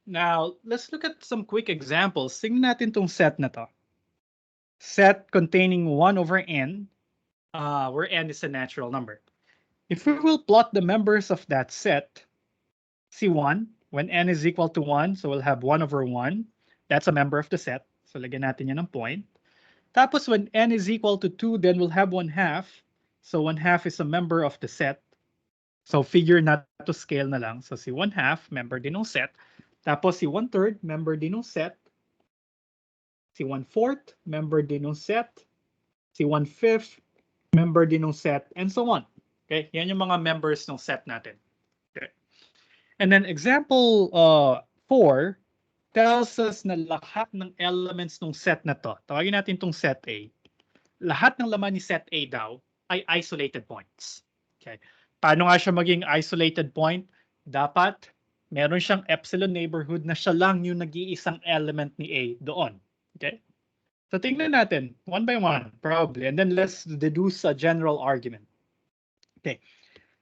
Now, let's look at some quick examples. Tingnan natin tong set na to. Set containing 1 over n, where n is a natural number. If we will plot the members of that set, C1, when n is equal to 1, so we'll have 1 over 1. That's a member of the set. So lagyan natin yan ng point. Tapos when n is equal to 2, then we'll have 1/2. So 1/2 is a member of the set. So figure not to scale na lang. So si 1/2, member din ng set. Tapos si 1/3, member din ng set. Si 1/4, member din ng set. Si 1/5, member din ng set, and so on. Okay? Yan yung mga members ng set natin. Okay. And then example 4 tells us na lahat ng elements ng set na to, tawagin natin tong set A, lahat ng laman ni set A daw ay isolated points. Okay. Paano nga siya maging isolated point? Dapat meron siyang epsilon neighborhood na siya lang yung nag-iisang element ni A doon. Okay? So tingnan natin, one by one, probably. And then let's deduce a general argument. Okay.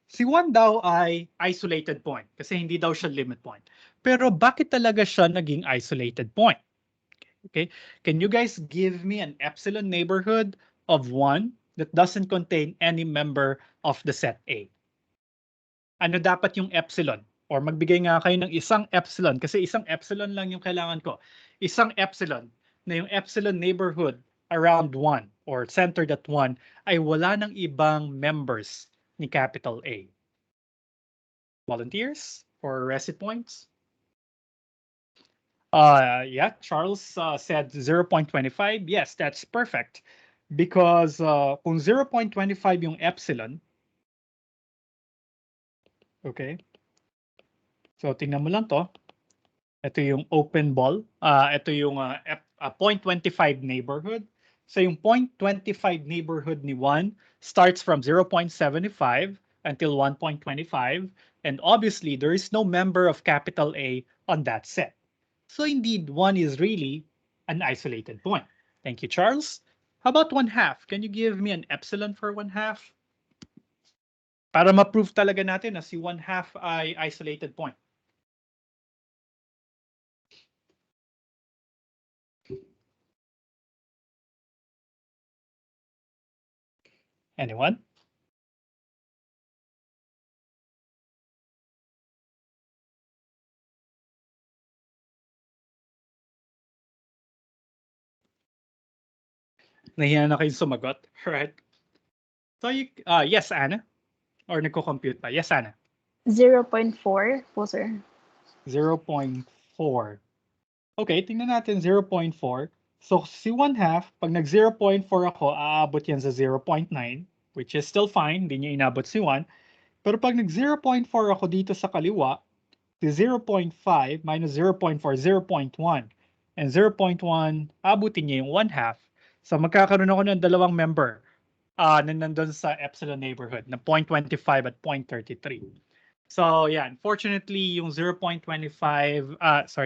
Si 1 daw ay isolated point kasi hindi daw siya limit point. Pero bakit talaga siya naging isolated point? Okay. Can you guys give me an epsilon neighborhood of 1 that doesn't contain any member of the set A? Ano dapat yung epsilon? Or magbigay nga kayo ng isang epsilon kasi isang epsilon lang yung kailangan ko. Isang epsilon na yung epsilon neighborhood around 1 or centered at 1 ay wala ng ibang members ni capital A. Volunteers for recit points? Yeah, Charles said 0.25. Yes, that's perfect. Because kung 0.25 yung epsilon, okay, so tingnan mo lang to. Ito yung open ball. Ito yung 0.25 neighborhood. So yung 0.25 neighborhood ni 1 starts from 0.75 until 1.25. And obviously, there is no member of capital A on that set. So indeed, 1 is really an isolated point. Thank you, Charles. How about 1/2? Can you give me an epsilon for 1/2? Para ma-prove talaga natin na si 1/2 ay isolated point. Anyone? Nahiya na kayong sumagot. Right? So, yes, Anna? Or nagko-compute pa? Yes, Anna. 0.4 po, sir. 0.4. Okay, tingnan natin 0.4. So, si 1 half, pag nag 0.4 ako, aabot yan sa 0.9, which is still fine. Hindi niya inabot si 1. Pero pag nag 0.4 ako dito sa kaliwa, si 0.5 minus 0.4, 0.1. And 0.1, abutin niya yung 1 half. So, magkakaroon ako ng dalawang member na nandun sa epsilon neighborhood na 0.25 at 0.33. So, yeah, unfortunately, yung 0.25,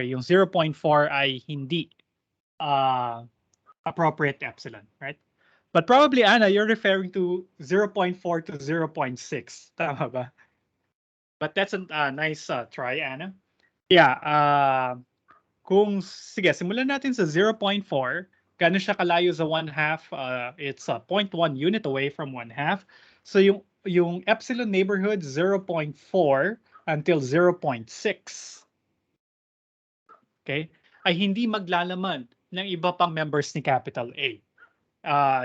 yung 0.4 ay hindi appropriate epsilon, right? But probably, Anna, you're referring to 0.4 to 0.6. Tama ba? But that's a nice try, Anna. Yeah, sige, simulan natin sa 0.4. Gano'n siya kalayo sa 1 half? It's 0.1 unit away from 1 half. So yung epsilon neighborhood, 0.4 until 0.6. Okay? Ay hindi maglalaman ng iba pang members ni capital A.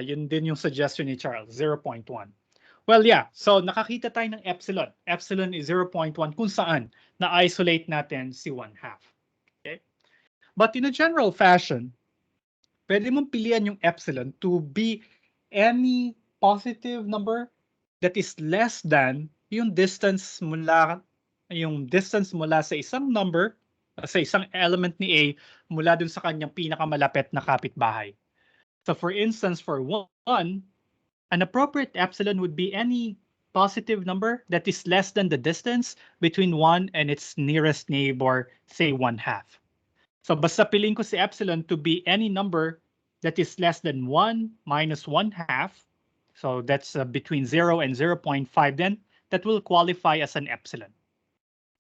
Yun din yung suggestion ni Charles, 0.1. Well, yeah. So, nakakita tayo ng epsilon. Epsilon is 0.1 kung saan na-isolate natin si 1 half. Okay? But in a general fashion, pwede mong pilihan yung epsilon to be any positive number that is less than yung distance mula sa isang number, sa isang element ni A mula dun sa kanyang pinakamalapit na kapitbahay. So for instance, for 1, an appropriate epsilon would be any positive number that is less than the distance between 1 and its nearest neighbor, say 1 half. So basta piliin ko si epsilon to be any number that is less than 1 minus 1 half. So that's between 0 and 0.5 then, that will qualify as an epsilon.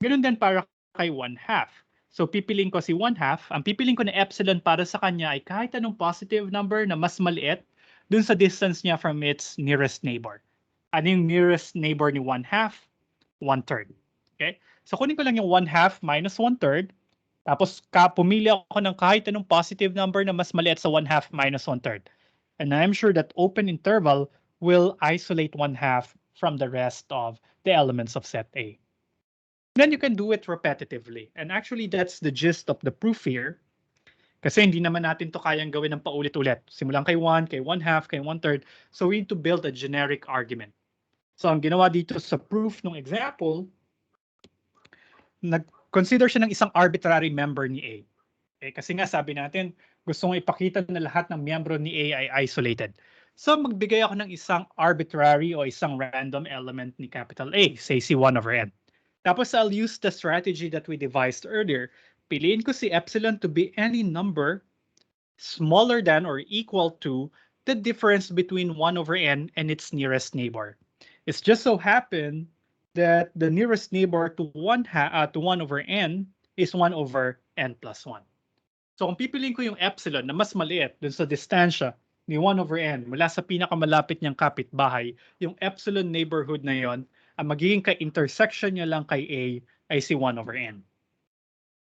Ganun din para kay 1 half. So pipiliin ko si 1 half. Ang pipiliin ko na epsilon para sa kanya ay kahit anong positive number na mas maliit dun sa distance niya from its nearest neighbor. Ano yung nearest neighbor ni 1 half? 1/3. Okay? So kunin ko lang yung 1 half minus 1/3. Tapos pumili ako ng kahit anong positive number na mas maliit sa 1 half minus 1/3. And I'm sure that open interval will isolate 1 half from the rest of the elements of set A. Then you can do it repetitively. And actually, that's the gist of the proof here. Kasi hindi naman natin to kayang gawin ng paulit-ulit. Simulan kay 1, kay 1 half, kay 1/3. So we need to build a generic argument. So ang ginawa dito sa proof ng example, nag-consider siya ng isang arbitrary member ni A. Okay? Kasi nga sabi natin, gusto kong ipakita na lahat ng miyembro ni A ay isolated. So magbigay ako ng isang arbitrary o isang random element ni capital A, say si 1/n. Tapos I'll use the strategy that we devised earlier. Piliin ko si epsilon to be any number smaller than or equal to the difference between 1/n and its nearest neighbor. It's just so happened that the nearest neighbor to 1/n is 1/n plus 1. So kung pipiliin ko yung epsilon na mas maliit dun sa distansya ni 1/n mula sa pinakamalapit niyang kapitbahay, yung epsilon neighborhood na yon, ang magiging ka-intersection niya lang kay A ay si 1/n.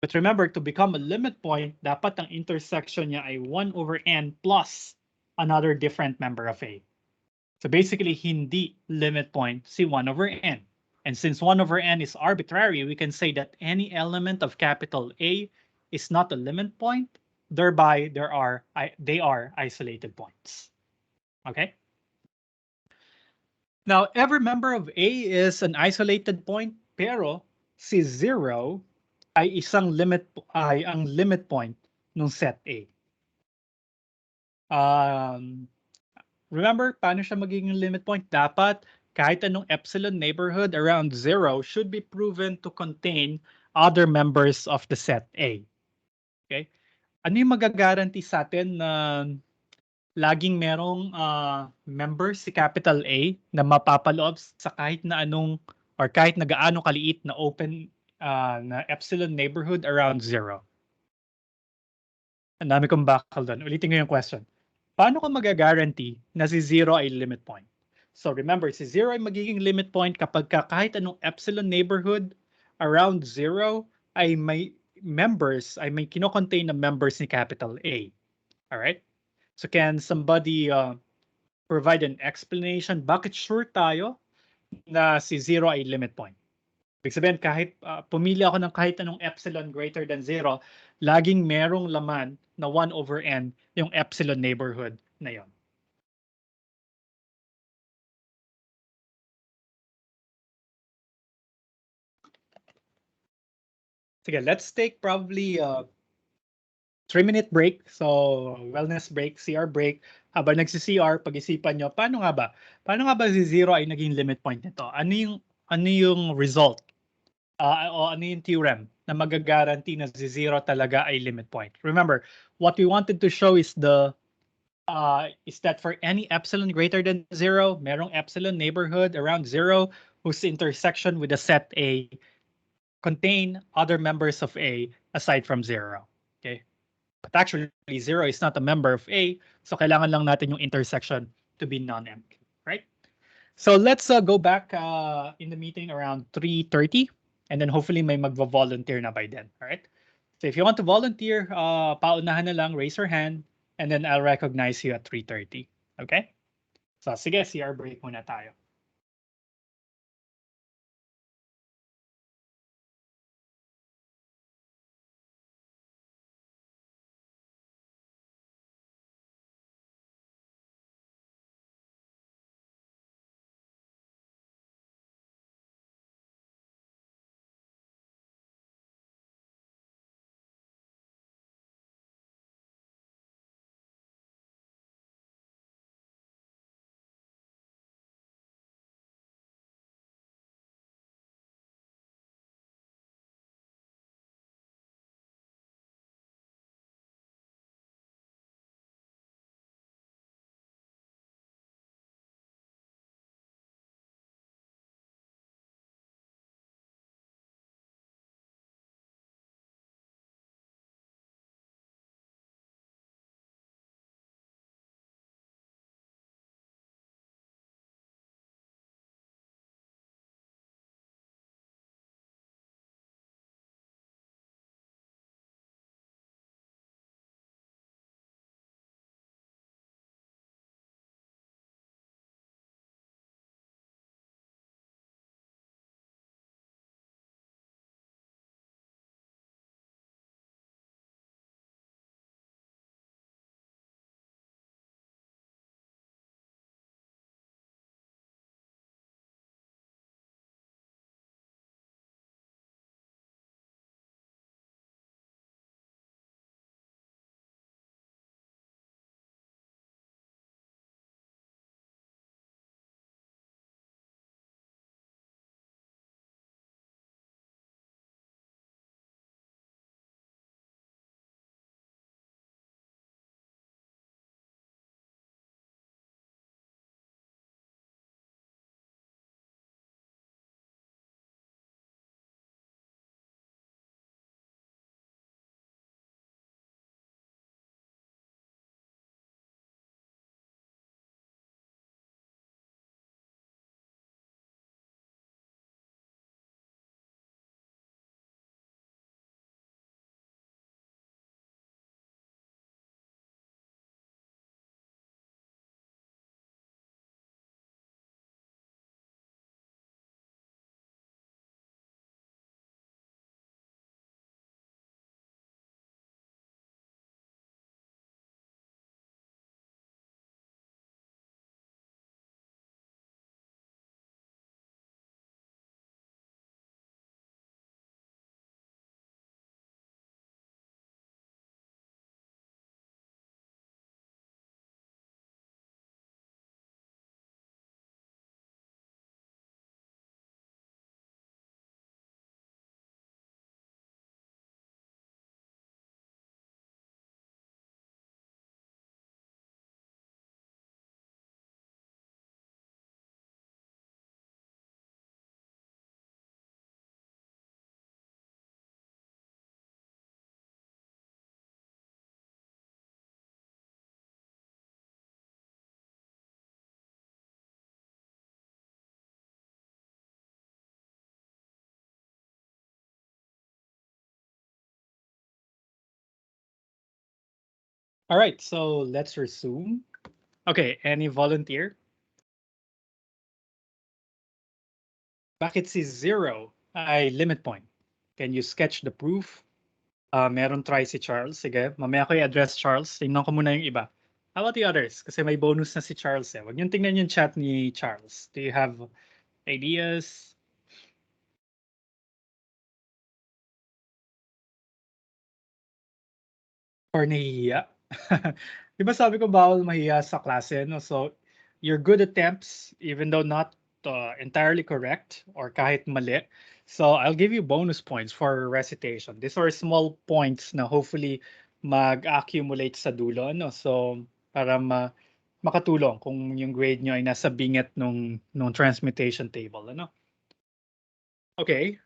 But remember, to become a limit point, dapat ang intersection niya ay 1/n plus another different member of A. So basically, hindi limit point si 1/n. And since 1/n is arbitrary, we can say that any element of capital A is not a limit point, thereby they are isolated points. Okay? Now, every member of A is an isolated point, pero si 0 ay ang limit point ng set A. Remember, paano siya magiging limit point? Dapat kahit anong epsilon neighborhood around 0 should be proven to contain other members of the set A. Okay? Ano yung magagaranti sa atin na laging merong member si capital A na mapapaloob sa kahit na anong or kahit na gaano kaliit na open na epsilon neighborhood around 0? Ang dami kong bakal doon. Ulitin ko yung question. Paano ko magagaranti na si 0 ay limit point? So remember, si 0 ay magiging limit point kapag kahit anong epsilon neighborhood around 0 ay may kino-contain na members ni capital A. All right? So can somebody provide an explanation bakit sure tayo na si 0 ay limit point? Ibig sabihin, kahit pumili ako ng kahit anong epsilon greater than 0, laging merong laman na 1 over n yung epsilon neighborhood na yon. Sige, let's take probably 3-minute break. So, wellness break, CR break. Habang nagsi-CR, pag-isipan nyo, paano nga ba? Paano nga ba si 0 ay naging limit point nito? Ano yung result? O ano yung theorem na mag-guarantee na si 0 talaga ay limit point? Remember, what we wanted to show is is that for any epsilon greater than 0, merong epsilon neighborhood around 0 whose intersection with the set A contain other members of A aside from 0. Okay? But actually, 0 is not a member of A, so kailangan lang natin yung intersection to be non-empty, right? So let's go back in the meeting around 3:30, and then hopefully may magvo-volunteer na by then, all right? So if you want to volunteer, paunahan na lang, raise your hand, and then I'll recognize you at 3:30, okay? So sige, CR break muna tayo. All right, so let's resume. Okay, any volunteer? Bakit si zero ay limit point? Can you sketch the proof? Meron try si Charles. Sige, mamaya ko i-address Charles. Tingnan ko muna yung iba. How about the others? Kasi may bonus na si Charles eh. Huwag niyong tingnan yung chat ni Charles. Do you have ideas? Or nahihiya? Di ba sabi ko bawal mahiya sa klase, no? So, your good attempts, even though not entirely correct or kahit mali. So, I'll give you bonus points for recitation. These are small points na hopefully mag-accumulate sa dulo, no? So, para makatulong kung yung grade nyo ay nasa binget nung transmutation table, ano? Okay,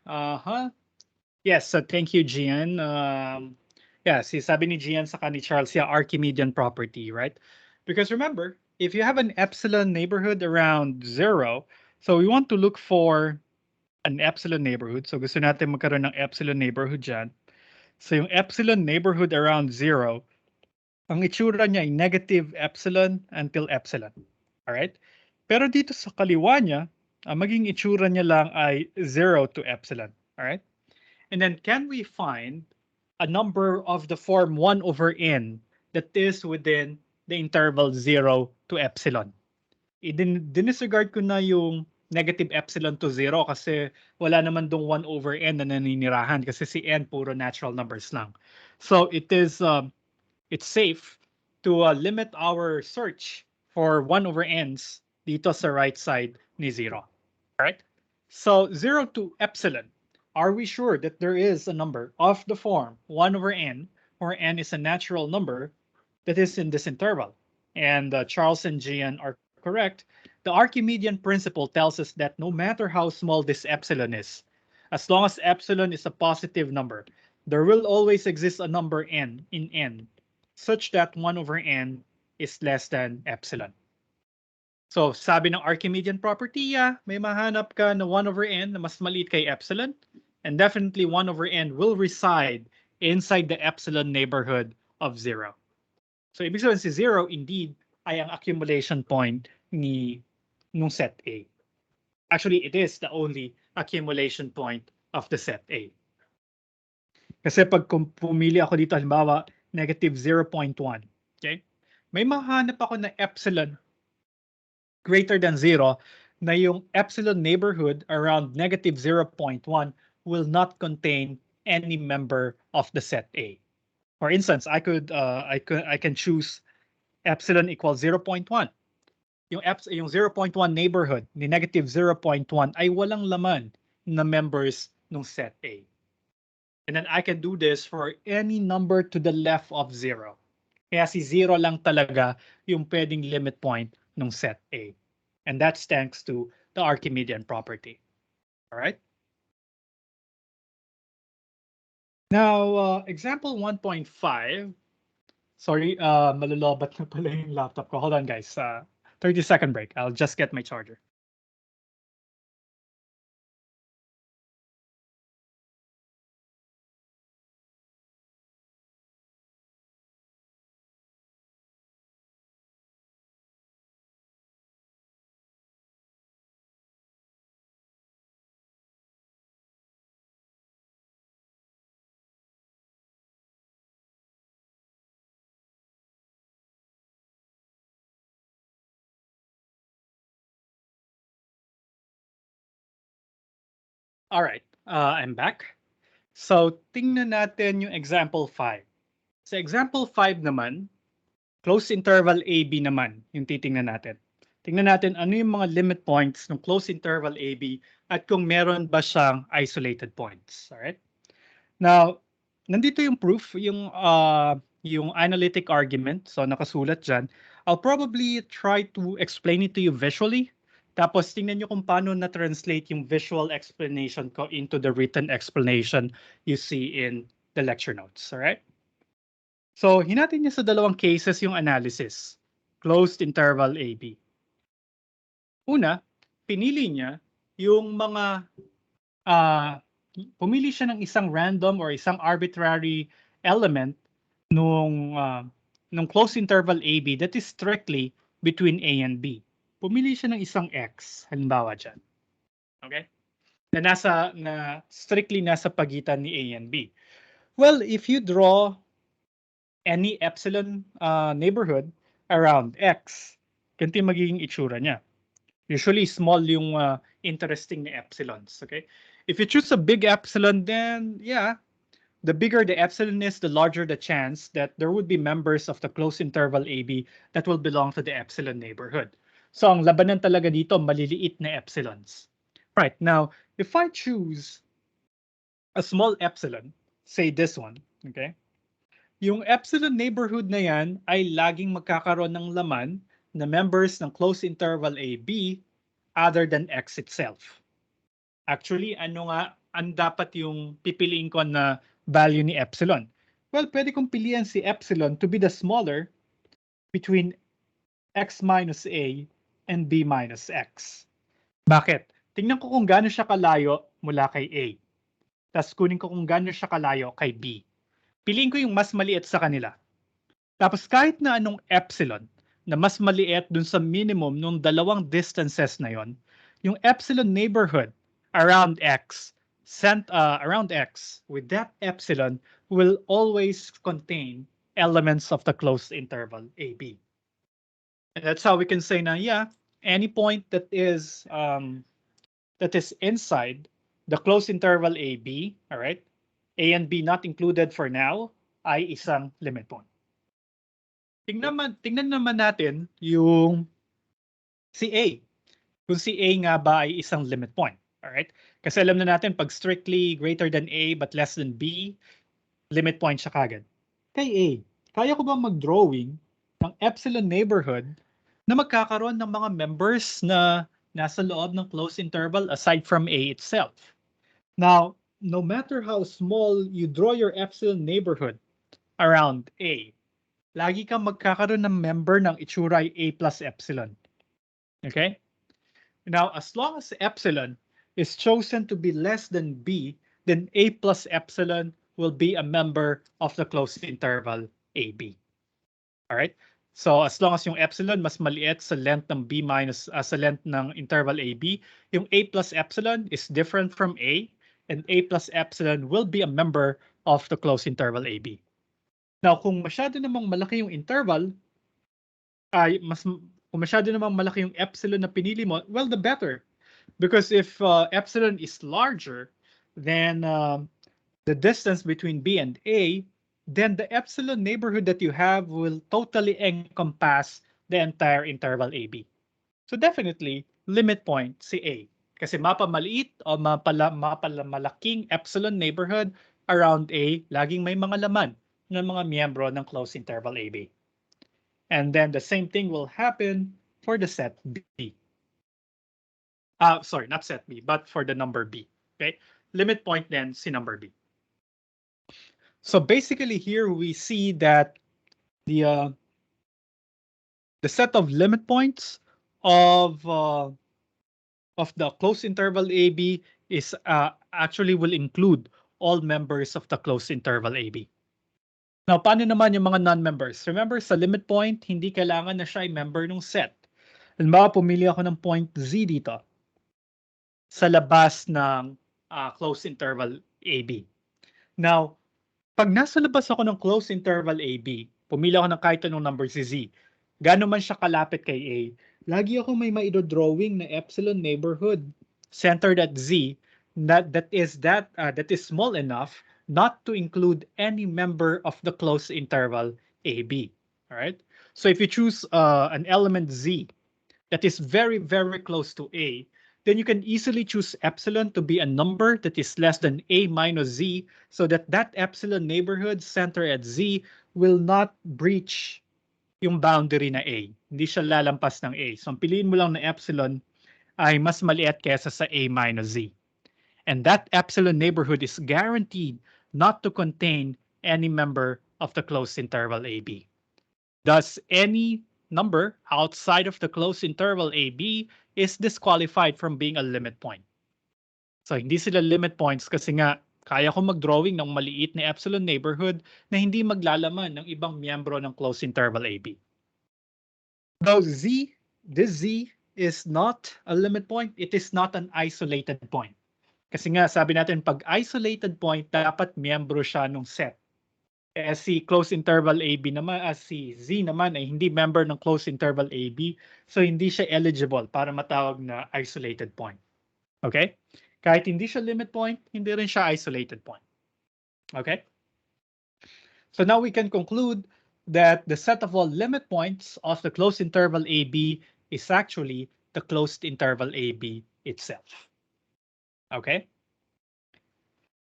yes, so thank you, Gian. Yeah, si sabi ni Gian sa ni Charles, yeah, Archimedean property, right? Because remember, if you have an epsilon neighborhood around zero, so we want to look for an epsilon neighborhood. So gusto natin magkaroon ng epsilon neighborhood dyan. So yung epsilon neighborhood around zero, ang itsura niya ay negative epsilon until epsilon. Alright? Pero dito sa kaliwa niya, ang maging itsura niya lang ay 0 to epsilon. Alright? And then can we find a number of the form 1 over n that is within the interval 0 to epsilon? Dinisregard ko na yung negative epsilon to 0 kasi wala naman dong 1 over n na naninirahan kasi si n puro natural numbers lang. So it's safe to limit our search for 1 over n's dito sa right side ni 0. Right? So 0 to epsilon, are we sure that there is a number of the form 1 over n, where n is a natural number that is in this interval? And Charles and Gian are correct. The Archimedean principle tells us that no matter how small this epsilon is, as long as epsilon is a positive number, there will always exist a number n in n such that 1 over n is less than epsilon. So, sabi ng Archimedean property, may mahanap ka na 1 over n na mas maliit kay epsilon, and definitely 1 over n will reside inside the epsilon neighborhood of 0. So, ibig sabihin si 0 indeed ay ang accumulation point nung set A. Actually, it is the only accumulation point of the set A. Kasi pag pumili ako dito, halimbawa, negative 0.1, okay? May mahanap ako na epsilon greater than 0 na yung epsilon neighborhood around negative 0.1 will not contain any member of the set A. For instance, I can choose epsilon equals 0.1. Yung 0.1 neighborhood ni negative 0.1 ay walang laman na members ng set A. And then I can do this for any number to the left of 0. Kaya si 0 lang talaga yung pwedeng limit point ng set A. And that's thanks to the Archimedean property. All right? Now, example 1.5. Sorry, malulobat na pala yung laptop ko. Hold on, guys. 30-second break. I'll just get my charger. All right, I'm back. So, tingnan natin yung example 5. Sa example 5 naman, closed interval AB naman yung titingnan natin. Tingnan natin ano yung mga limit points ng closed interval AB at kung meron ba siyang isolated points. All right? Now, nandito yung proof, yung analytic argument. So, nakasulat dyan. I'll probably try to explain it to you visually. Tapos, tingnan nyo kung paano na-translate yung visual explanation ko into the written explanation you see in the lecture notes. All right? So, hinatin niya sa dalawang cases yung analysis. Closed interval AB. Una, pinili niya yung mga pumili siya ng isang random or isang arbitrary element ng closed interval AB that is strictly between A and B. Pumili siya ng isang X, halimbawa dyan. Okay? Na strictly nasa pagitan ni A and B. Well, if you draw any epsilon neighborhood around X, ganito yung magiging itsura niya. Usually small yung interesting na epsilons. Okay? If you choose a big epsilon, then yeah, the bigger the epsilon is, the larger the chance that there would be members of the closed interval AB that will belong to the epsilon neighborhood. So ang labanan talaga dito, maliliit na epsilons. Right, now, if I choose a small epsilon, say this one, okay? Yung epsilon neighborhood na yan ay laging magkakaroon ng laman na members ng closed interval AB other than X itself. Actually, ano nga ang dapat yung pipiliin ko na value ni epsilon? Well, pwede kong pilihan si epsilon to be the smaller between X minus A and B minus X. Bakit? Tingnan ko kung gaano siya kalayo mula kay A. Tapos kunin ko kung gaano siya kalayo kay B. Piliin ko yung mas maliit sa kanila. Tapos kahit na anong epsilon na mas maliit dun sa minimum nung dalawang distances na yon, yung epsilon neighborhood around X with that epsilon will always contain elements of the closed interval AB. And that's how we can say na, yeah, any point that is inside the closed interval AB, all right, A and B not included for now, ay isang limit point. Tingnan naman natin yung si A. Kung si A nga ba ay isang limit point. Alright? Kasi alam na natin, pag strictly greater than A but less than B, limit point siya kagad. Kay A, kaya ko ba mag-drawing ng epsilon neighborhood na magkakaroon ng mga members na nasa loob ng closed interval aside from A itself? Now, no matter how small you draw your epsilon neighborhood around A, lagi kang magkakaroon ng member ng itsura ay A plus epsilon. Okay? Now, as long as epsilon is chosen to be less than B, then A plus epsilon will be a member of the closed interval AB. All right? So as long as yung epsilon mas maliit sa length ng B minus sa length ng interval AB, yung A plus epsilon is different from A, and A plus epsilon will be a member of the closed interval AB. Now, kung masyado namang malaki yung interval, kung masyado namang malaki yung epsilon na pinili mo, well, the better. Because if epsilon is larger than the distance between B and A, then the epsilon neighborhood that you have will totally encompass the entire interval AB. So definitely, limit point si A. Kasi mapamaliit o mapalaking epsilon neighborhood around A, laging may mga laman ng mga miyembro ng closed interval AB. And then the same thing will happen for the set B. Sorry, not set B, but for the number B. Okay, limit point then si number B. So basically here we see that the set of limit points of the closed interval AB is actually will include all members of the closed interval AB. Now, paano naman yung mga non-members? Remember, sa limit point, hindi kailangan na siya ay member ng set. Halimbawa, pumili ako ng point Z dito sa labas ng closed interval AB. Now, pag nasa labas ako ng closed interval AB, pumili ako ng kahit anong number si Z, gaano man siya kalapit kay A, lagi ako may maidodrawing na epsilon neighborhood centered at Z that is small enough not to include any member of the closed interval AB. All right. So if you choose an element Z that is very, very close to A, then you can easily choose epsilon to be a number that is less than A minus Z, so that epsilon neighborhood center at Z will not breach yung boundary na A. Hindi siya lalampas ng A. So ang piliin mo lang na epsilon ay mas maliit kesa sa A minus Z. And that epsilon neighborhood is guaranteed not to contain any member of the closed interval AB. Thus, any number outside of the closed interval AB is disqualified from being a limit point. So hindi sila limit points kasi nga Kaya ko mag-drawing ng maliit na epsilon neighborhood na hindi maglalaman ng ibang miyembro ng closed interval AB. Though this Z is not a limit point, it is not an isolated point. Kasi nga, sabi natin, pag isolated point, dapat miyembro siya ng set. Si closed interval AB naman, si Z naman ay hindi member ng closed interval AB, so hindi siya eligible para matawag na isolated point. Okay? Kahit hindi siya limit point, hindi rin siya isolated point. Okay? So now we can conclude that the set of all limit points of the closed interval AB is actually the closed interval AB itself. Okay?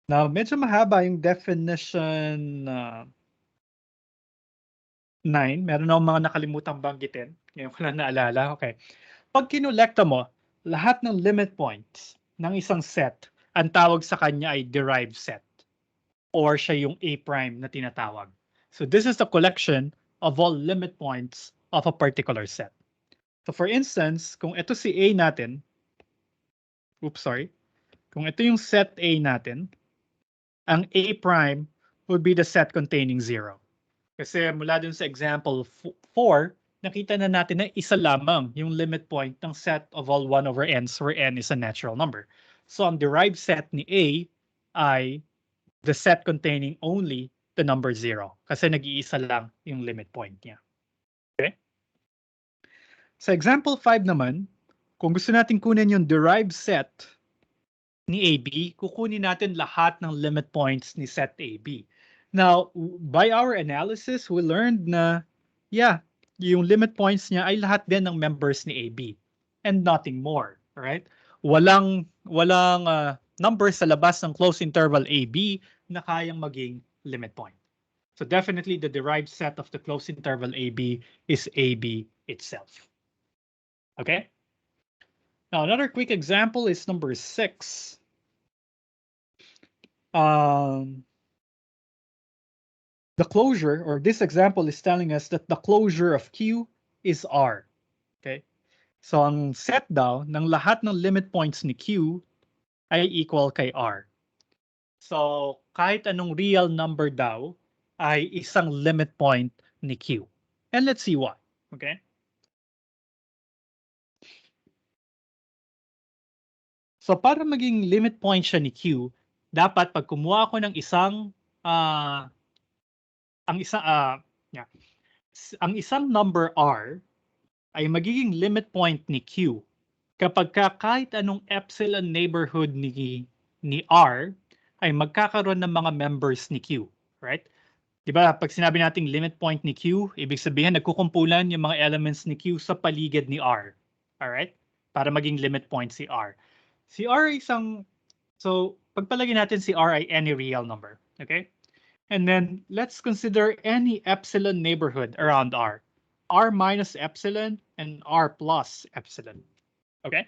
Now, medyo mahaba yung definition 9. Meron akong mga nakalimutang banggitin. Ngayon ko lang naalala. Okay. Pag kinolekta mo, lahat ng limit points ng isang set, ang tawag sa kanya ay derived set. Or siya yung A prime na tinatawag. So this is the collection of all limit points of a particular set. So for instance, kung ito si A natin, kung ito yung set A natin, ang A prime would be the set containing 0. Kasi mula dun sa example 4, nakita na natin na isa lamang yung limit point ng set of all 1 over n's where n is a natural number. So ang derived set ni A ay the set containing only the number 0 kasi nag-iisa lang yung limit point niya. Okay? Sa example 5 naman, kung gusto natin kunin yung derived set ni AB, kukunin natin lahat ng limit points ni set AB. Now, by our analysis, we learned na, yung limit points niya ay lahat din ng members ni AB and nothing more, right? Walang number sa labas ng closed interval AB na kayang maging limit point. So definitely the derived set of the closed interval AB is AB itself. Okay? Now, another quick example is number 6. The closure, or this example is telling us that the closure of Q is R. Okay? So ang set daw ng lahat ng limit points ni Q ay equal kay R. So kahit anong real number daw ay isang limit point ni Q. And let's see why. Okay? So para maging limit point siya ni Q, dapat pag kumuha ako ng isang ang isang number R ay magiging limit point ni Q kapag kahit anong epsilon neighborhood ni R ay magkakaroon ng mga members ni Q, right? Diba, pag sinabi nating limit point ni Q, ibig sabihin nagkukumpulan yung mga elements ni Q sa paligid ni R. Alright? Para maging limit point si R. Si R ay so pagpalagay natin si R ay any real number. Okay? And then let's consider any epsilon neighborhood around R. R minus epsilon and R plus epsilon. Okay?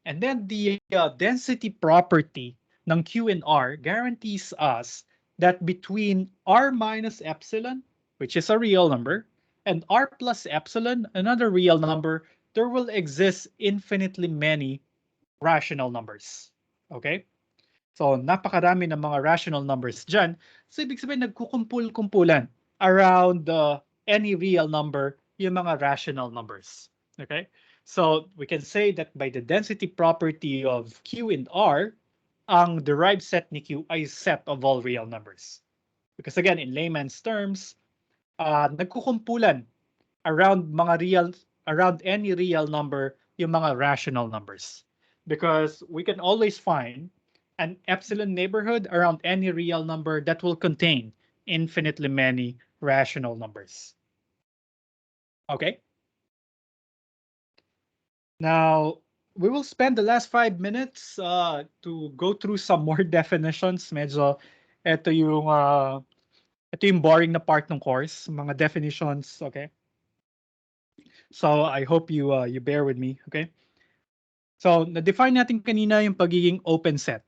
And then the density property ng Q and R guarantees us that between R minus epsilon, which is a real number, and R plus epsilon, another real number, there will exist infinitely many rational numbers. Okay? So, napakarami ng mga rational numbers dyan. So, ibig sabihin, nagkukumpul-kumpulan around any real number yung mga rational numbers. Okay? So, we can say that by the density property of Q and R, ang derived set ni Q ay set of all real numbers. Because again, in layman's terms, nagkukumpulan around any real number yung mga rational numbers. Because we can always find an epsilon neighborhood around any real number that will contain infinitely many rational numbers. Okay? Now, we will spend the last 5 minutes to go through some more definitions. Medyo ito yung boring na part ng course, mga definitions, okay? So I hope you bear with me, okay? So, na-define natin kanina yung pagiging open set.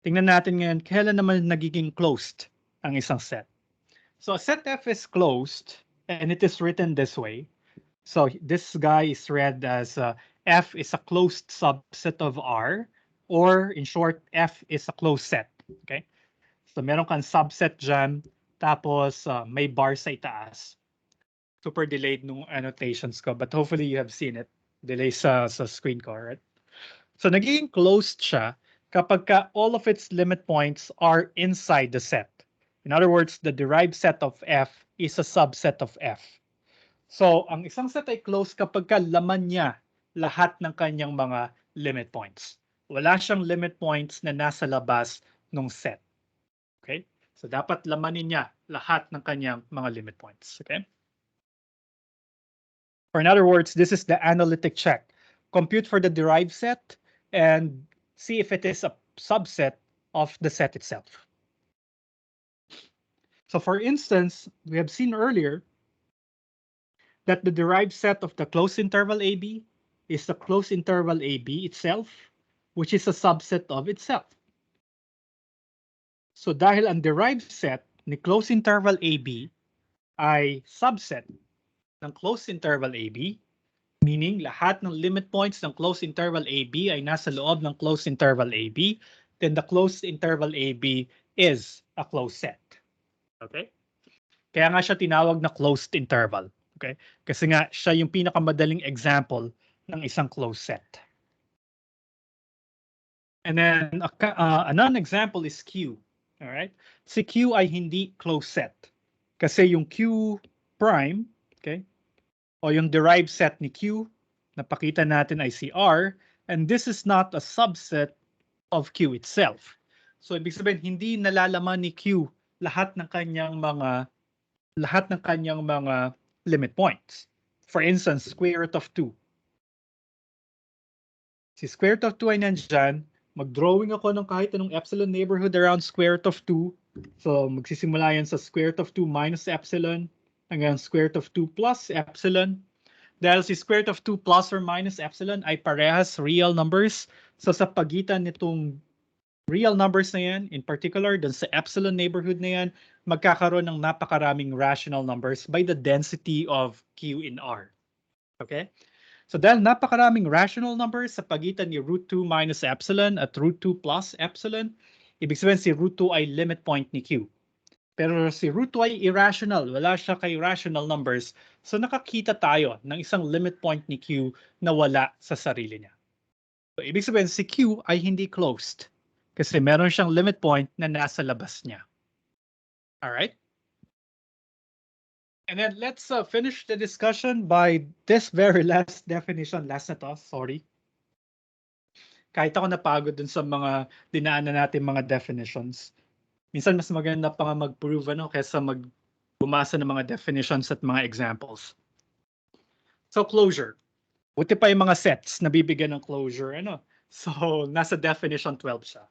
Tingnan natin ngayon, kailan naman nagiging closed ang isang set. So, a set F is closed, and it is written this way. So, this guy is read as F is a closed subset of R, or in short, F is a closed set. Okay? So meron kang subset dyan, tapos may bar sa itaas. Super delayed nung annotations ko, but hopefully you have seen it. Delay sa screen ko, right? So nagiging closed siya kapag all of its limit points are inside the set. In other words, the derived set of f is a subset of f. So ang isang set ay closed kapag laman niya lahat ng kanyang mga limit points. Wala siyang limit points na nasa labas ng set. Okay? So dapat lamanin niya lahat ng kanyang mga limit points. Okay? Or in other words, this is the analytic check. Compute for the derived set and see if it is a subset of the set itself. So for instance, we have seen earlier that the derived set of the closed interval AB is the closed interval AB itself, which is a subset of itself. So dahil ang derived set ni closed interval AB ay subset ng closed interval AB, meaning lahat ng limit points ng closed interval AB ay nasa loob ng closed interval AB, then the closed interval AB is a closed set. Okay? Kaya nga siya tinawag na closed interval. Okay? Kasi nga siya yung pinakamadaling example ng isang closed set. And then another example is Q. All right? Si Q ay hindi closed set. Kasi yung Q prime, okay? O yung derived set ni Q, napakita natin ay si R, and this is not a subset of Q itself. So ibig sabihin hindi nalalaman ni Q lahat ng kanyang mga limit points. For instance, square root of 2. Si square root of 2 ay nandyan, mag-drawing ako ng kahit anong epsilon neighborhood around square root of 2. So magsisimula yan sa square root of 2 minus epsilon hanggang square root of 2 plus epsilon. Dahil si square root of 2 plus or minus epsilon ay parehas real numbers. So sa pagitan nitong real numbers na yan, in particular, dun sa epsilon neighborhood na yan, magkakaroon ng napakaraming rational numbers by the density of Q in R. Okay? So dahil napakaraming rational numbers sa pagitan ni root 2 minus epsilon at root 2 plus epsilon, ibig sabihin si root 2 ay limit point ni Q. Pero si root 2 ay irrational, wala siya kay rational numbers. So nakakita tayo ng isang limit point ni Q na wala sa sarili niya. So ibig sabihin si Q ay hindi closed kasi meron siyang limit point na nasa labas niya. Alright? And then let's finish the discussion by this very last definition. Last na to, sorry. Kahit ako napagod dun sa mga dinaanan natin mga definitions. Minsan mas maganda pa nga mag-prove kaysa bumasa ng mga definitions at mga examples. So closure. Buti pa yung mga sets na bibigyan ng closure. So nasa definition 12 siya.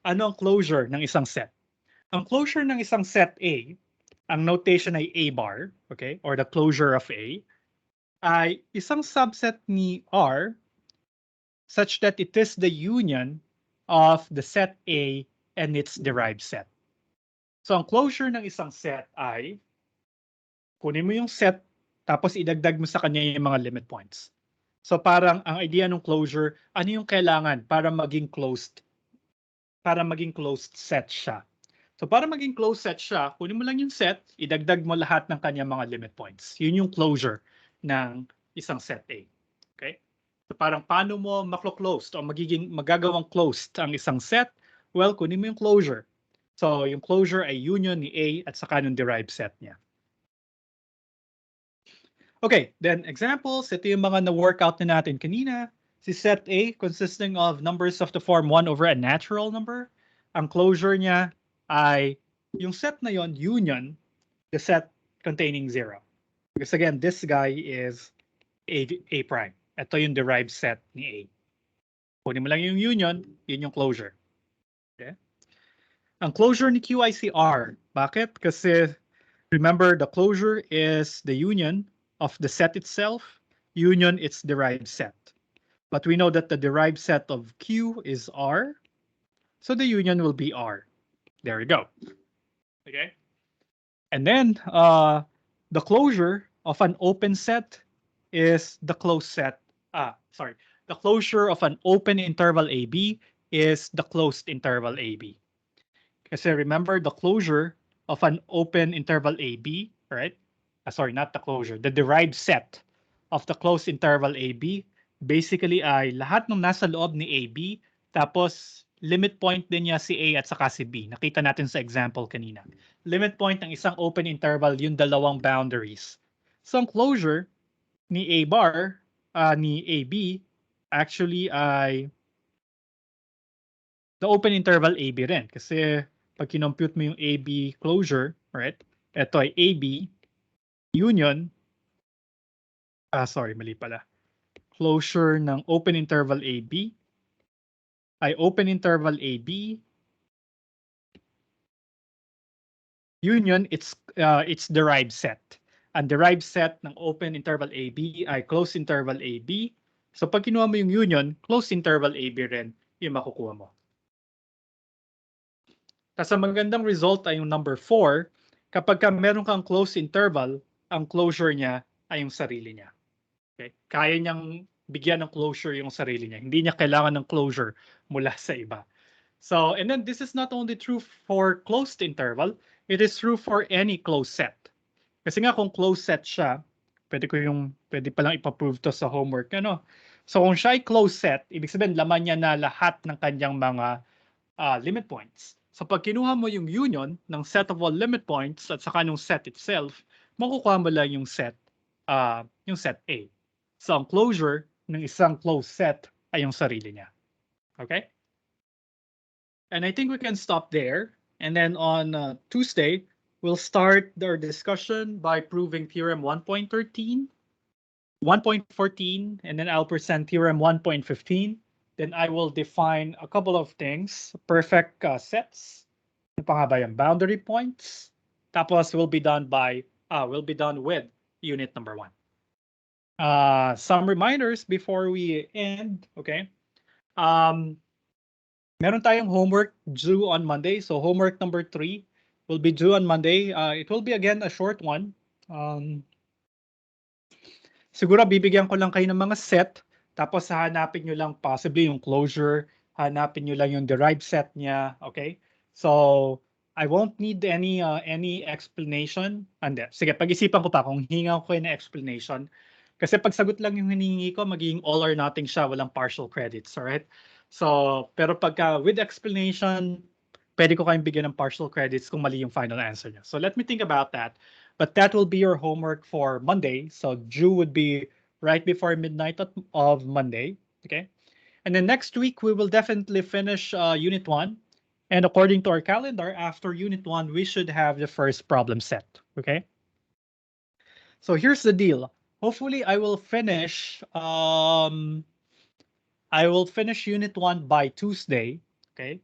Ano ang closure ng isang set? Ang closure ng isang set A, ang notation ay A bar, okay? Or the closure of A, ay isang subset ni R such that it is the union of the set A and its derived set. So ang closure ng isang set ay kunin mo yung set tapos idagdag mo sa kanya yung mga limit points. So parang ang idea ng closure, ano yung kailangan para maging closed set siya. So para maging closed set siya, kunin mo lang yung set, idagdag mo lahat ng kanyang mga limit points. Yun yung closure ng isang set A. Okay? So parang paano mo maklo-closed o magagawang closed ang isang set? Well, kunin mo yung closure. So yung closure ay union ni A at saka ng derived set niya. Okay, then examples. Ito yung mga na-workout na natin kanina. Si set A consisting of numbers of the form 1 over a natural number. Ang closure niya ay yung set na yon union the set containing 0. Because again, this guy is A prime. Ito yung derived set ni A. Kunin mo lang yung union, yun yung closure. Okay? Ang closure ni Q ay si R. Bakit? Kasi remember, the closure is the union of the set itself, union its derived set. But we know that the derived set of Q is R, so the union will be R. There we go. Okay? And then the closure of an open set is the closed set. The closure of an open interval AB is the closed interval AB. Kasi remember the closure of an open interval AB, right? Sorry, not the closure. The derived set of the closed interval AB basically ay lahat ng nasa loob ni AB tapos limit point din niya si A at saka si B. Nakita natin sa example kanina. Limit point ng isang open interval yung dalawang boundaries. So ang closure ni A bar, ni AB actually ay the open interval AB rin. Kasi pag kinompute mo yung AB closure, right? Ito ay AB union, sorry, mali pala. Closure ng open interval AB ay open interval AB union, it's derived set. Ang derived set ng open interval AB ay closed interval AB. So pag kinuha mo yung union, closed interval AB rin yung makukuha mo. Tapos ang magandang result ay yung number 4, kapag meron kang closed interval, ang closure niya ay yung sarili niya. Okay? Kaya niyang bigyan ng closure yung sarili niya. Hindi niya kailangan ng closure mula sa iba. So, and then this is not only true for closed interval, it is true for any closed set. Kasi nga kung closed set siya, pwede pa lang ipaprove to sa homework. Ano? So kung siya ay closed set, ibig sabihin laman niya na lahat ng kanyang mga limit points. So pag kinuha mo yung union ng set of all limit points at saka ng set itself, makukuha mo lang yung set A. So ang closure ng isang closed set ay yung sarili niya. Okay? And I think we can stop there. And then on Tuesday, we'll start our discussion by proving theorem 1.13, 1.14, and then I'll present theorem 1.15. Then I will define a couple of things, perfect sets, boundary points. Tapos we'll be done with unit number 1. Some reminders before we end, okay? Meron tayong homework due on Monday. So homework number 3 will be due on Monday. It will be again a short one. Siguro bibigyan ko lang kayo ng mga set. Tapos hahanapin nyo lang possibly yung closure. Hanapin nyo lang yung derived set niya. Okay? So I won't need any explanation. Sige, pag-isipan ko pa kung hinga ko na explanation. Kasi pag sagot lang yung hinihingi ko, magiging all or nothing siya, walang partial credits. Alright? So, pero pagka with explanation, pwede ko kayong bigyan ng partial credits kung mali yung final answer niya. So let me think about that. But that will be your homework for Monday. So due would be right before midnight of Monday. Okay. And then next week, we will definitely finish Unit 1. And according to our calendar, after Unit 1, we should have the first problem set. Okay. So here's the deal. Hopefully, I will finish Unit 1 by Tuesday, okay?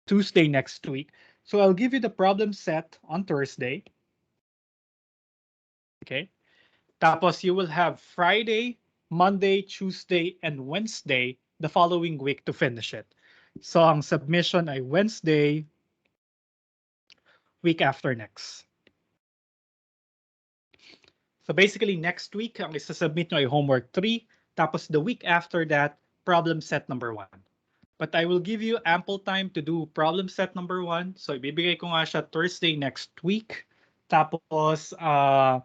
Tuesday next week. So I'll give you the problem set on Thursday, okay? Tapos you will have Friday, Monday, Tuesday, and Wednesday the following week to finish it. So ang submission ay Wednesday, week after next. So basically next week, ang isasubmit nyo ay homework 3, tapos the week after that, problem set number 1. But I will give you ample time to do problem set number 1. So ibibigay ko nga siya Thursday next week. Tapos ang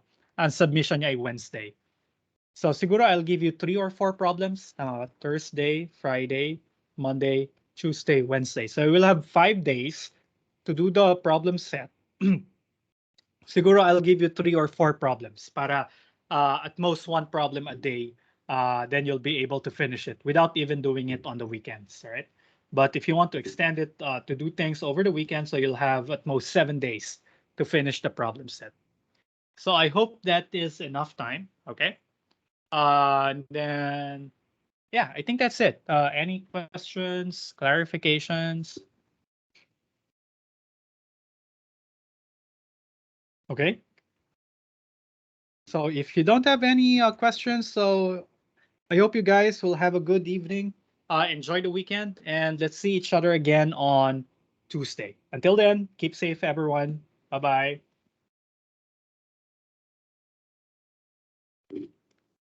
submission niya ay Wednesday. So siguro I'll give you 3 or 4 problems. Thursday, Friday, Monday, Tuesday, Wednesday. So we'll have 5 days to do the problem set. Siguro I'll give you 3 or 4 problems para at most 1 problem a day. Then you'll be able to finish it without even doing it on the weekends, right? But if you want to extend it to do things over the weekend, so you'll have at most 7 days to finish the problem set. So I hope that is enough time, okay? And then, yeah, I think that's it. Any questions, clarifications? Okay. So if you don't have any questions, so I hope you guys will have a good evening. Enjoy the weekend, and let's see each other again on Tuesday. Until then, keep safe, everyone. Bye-bye.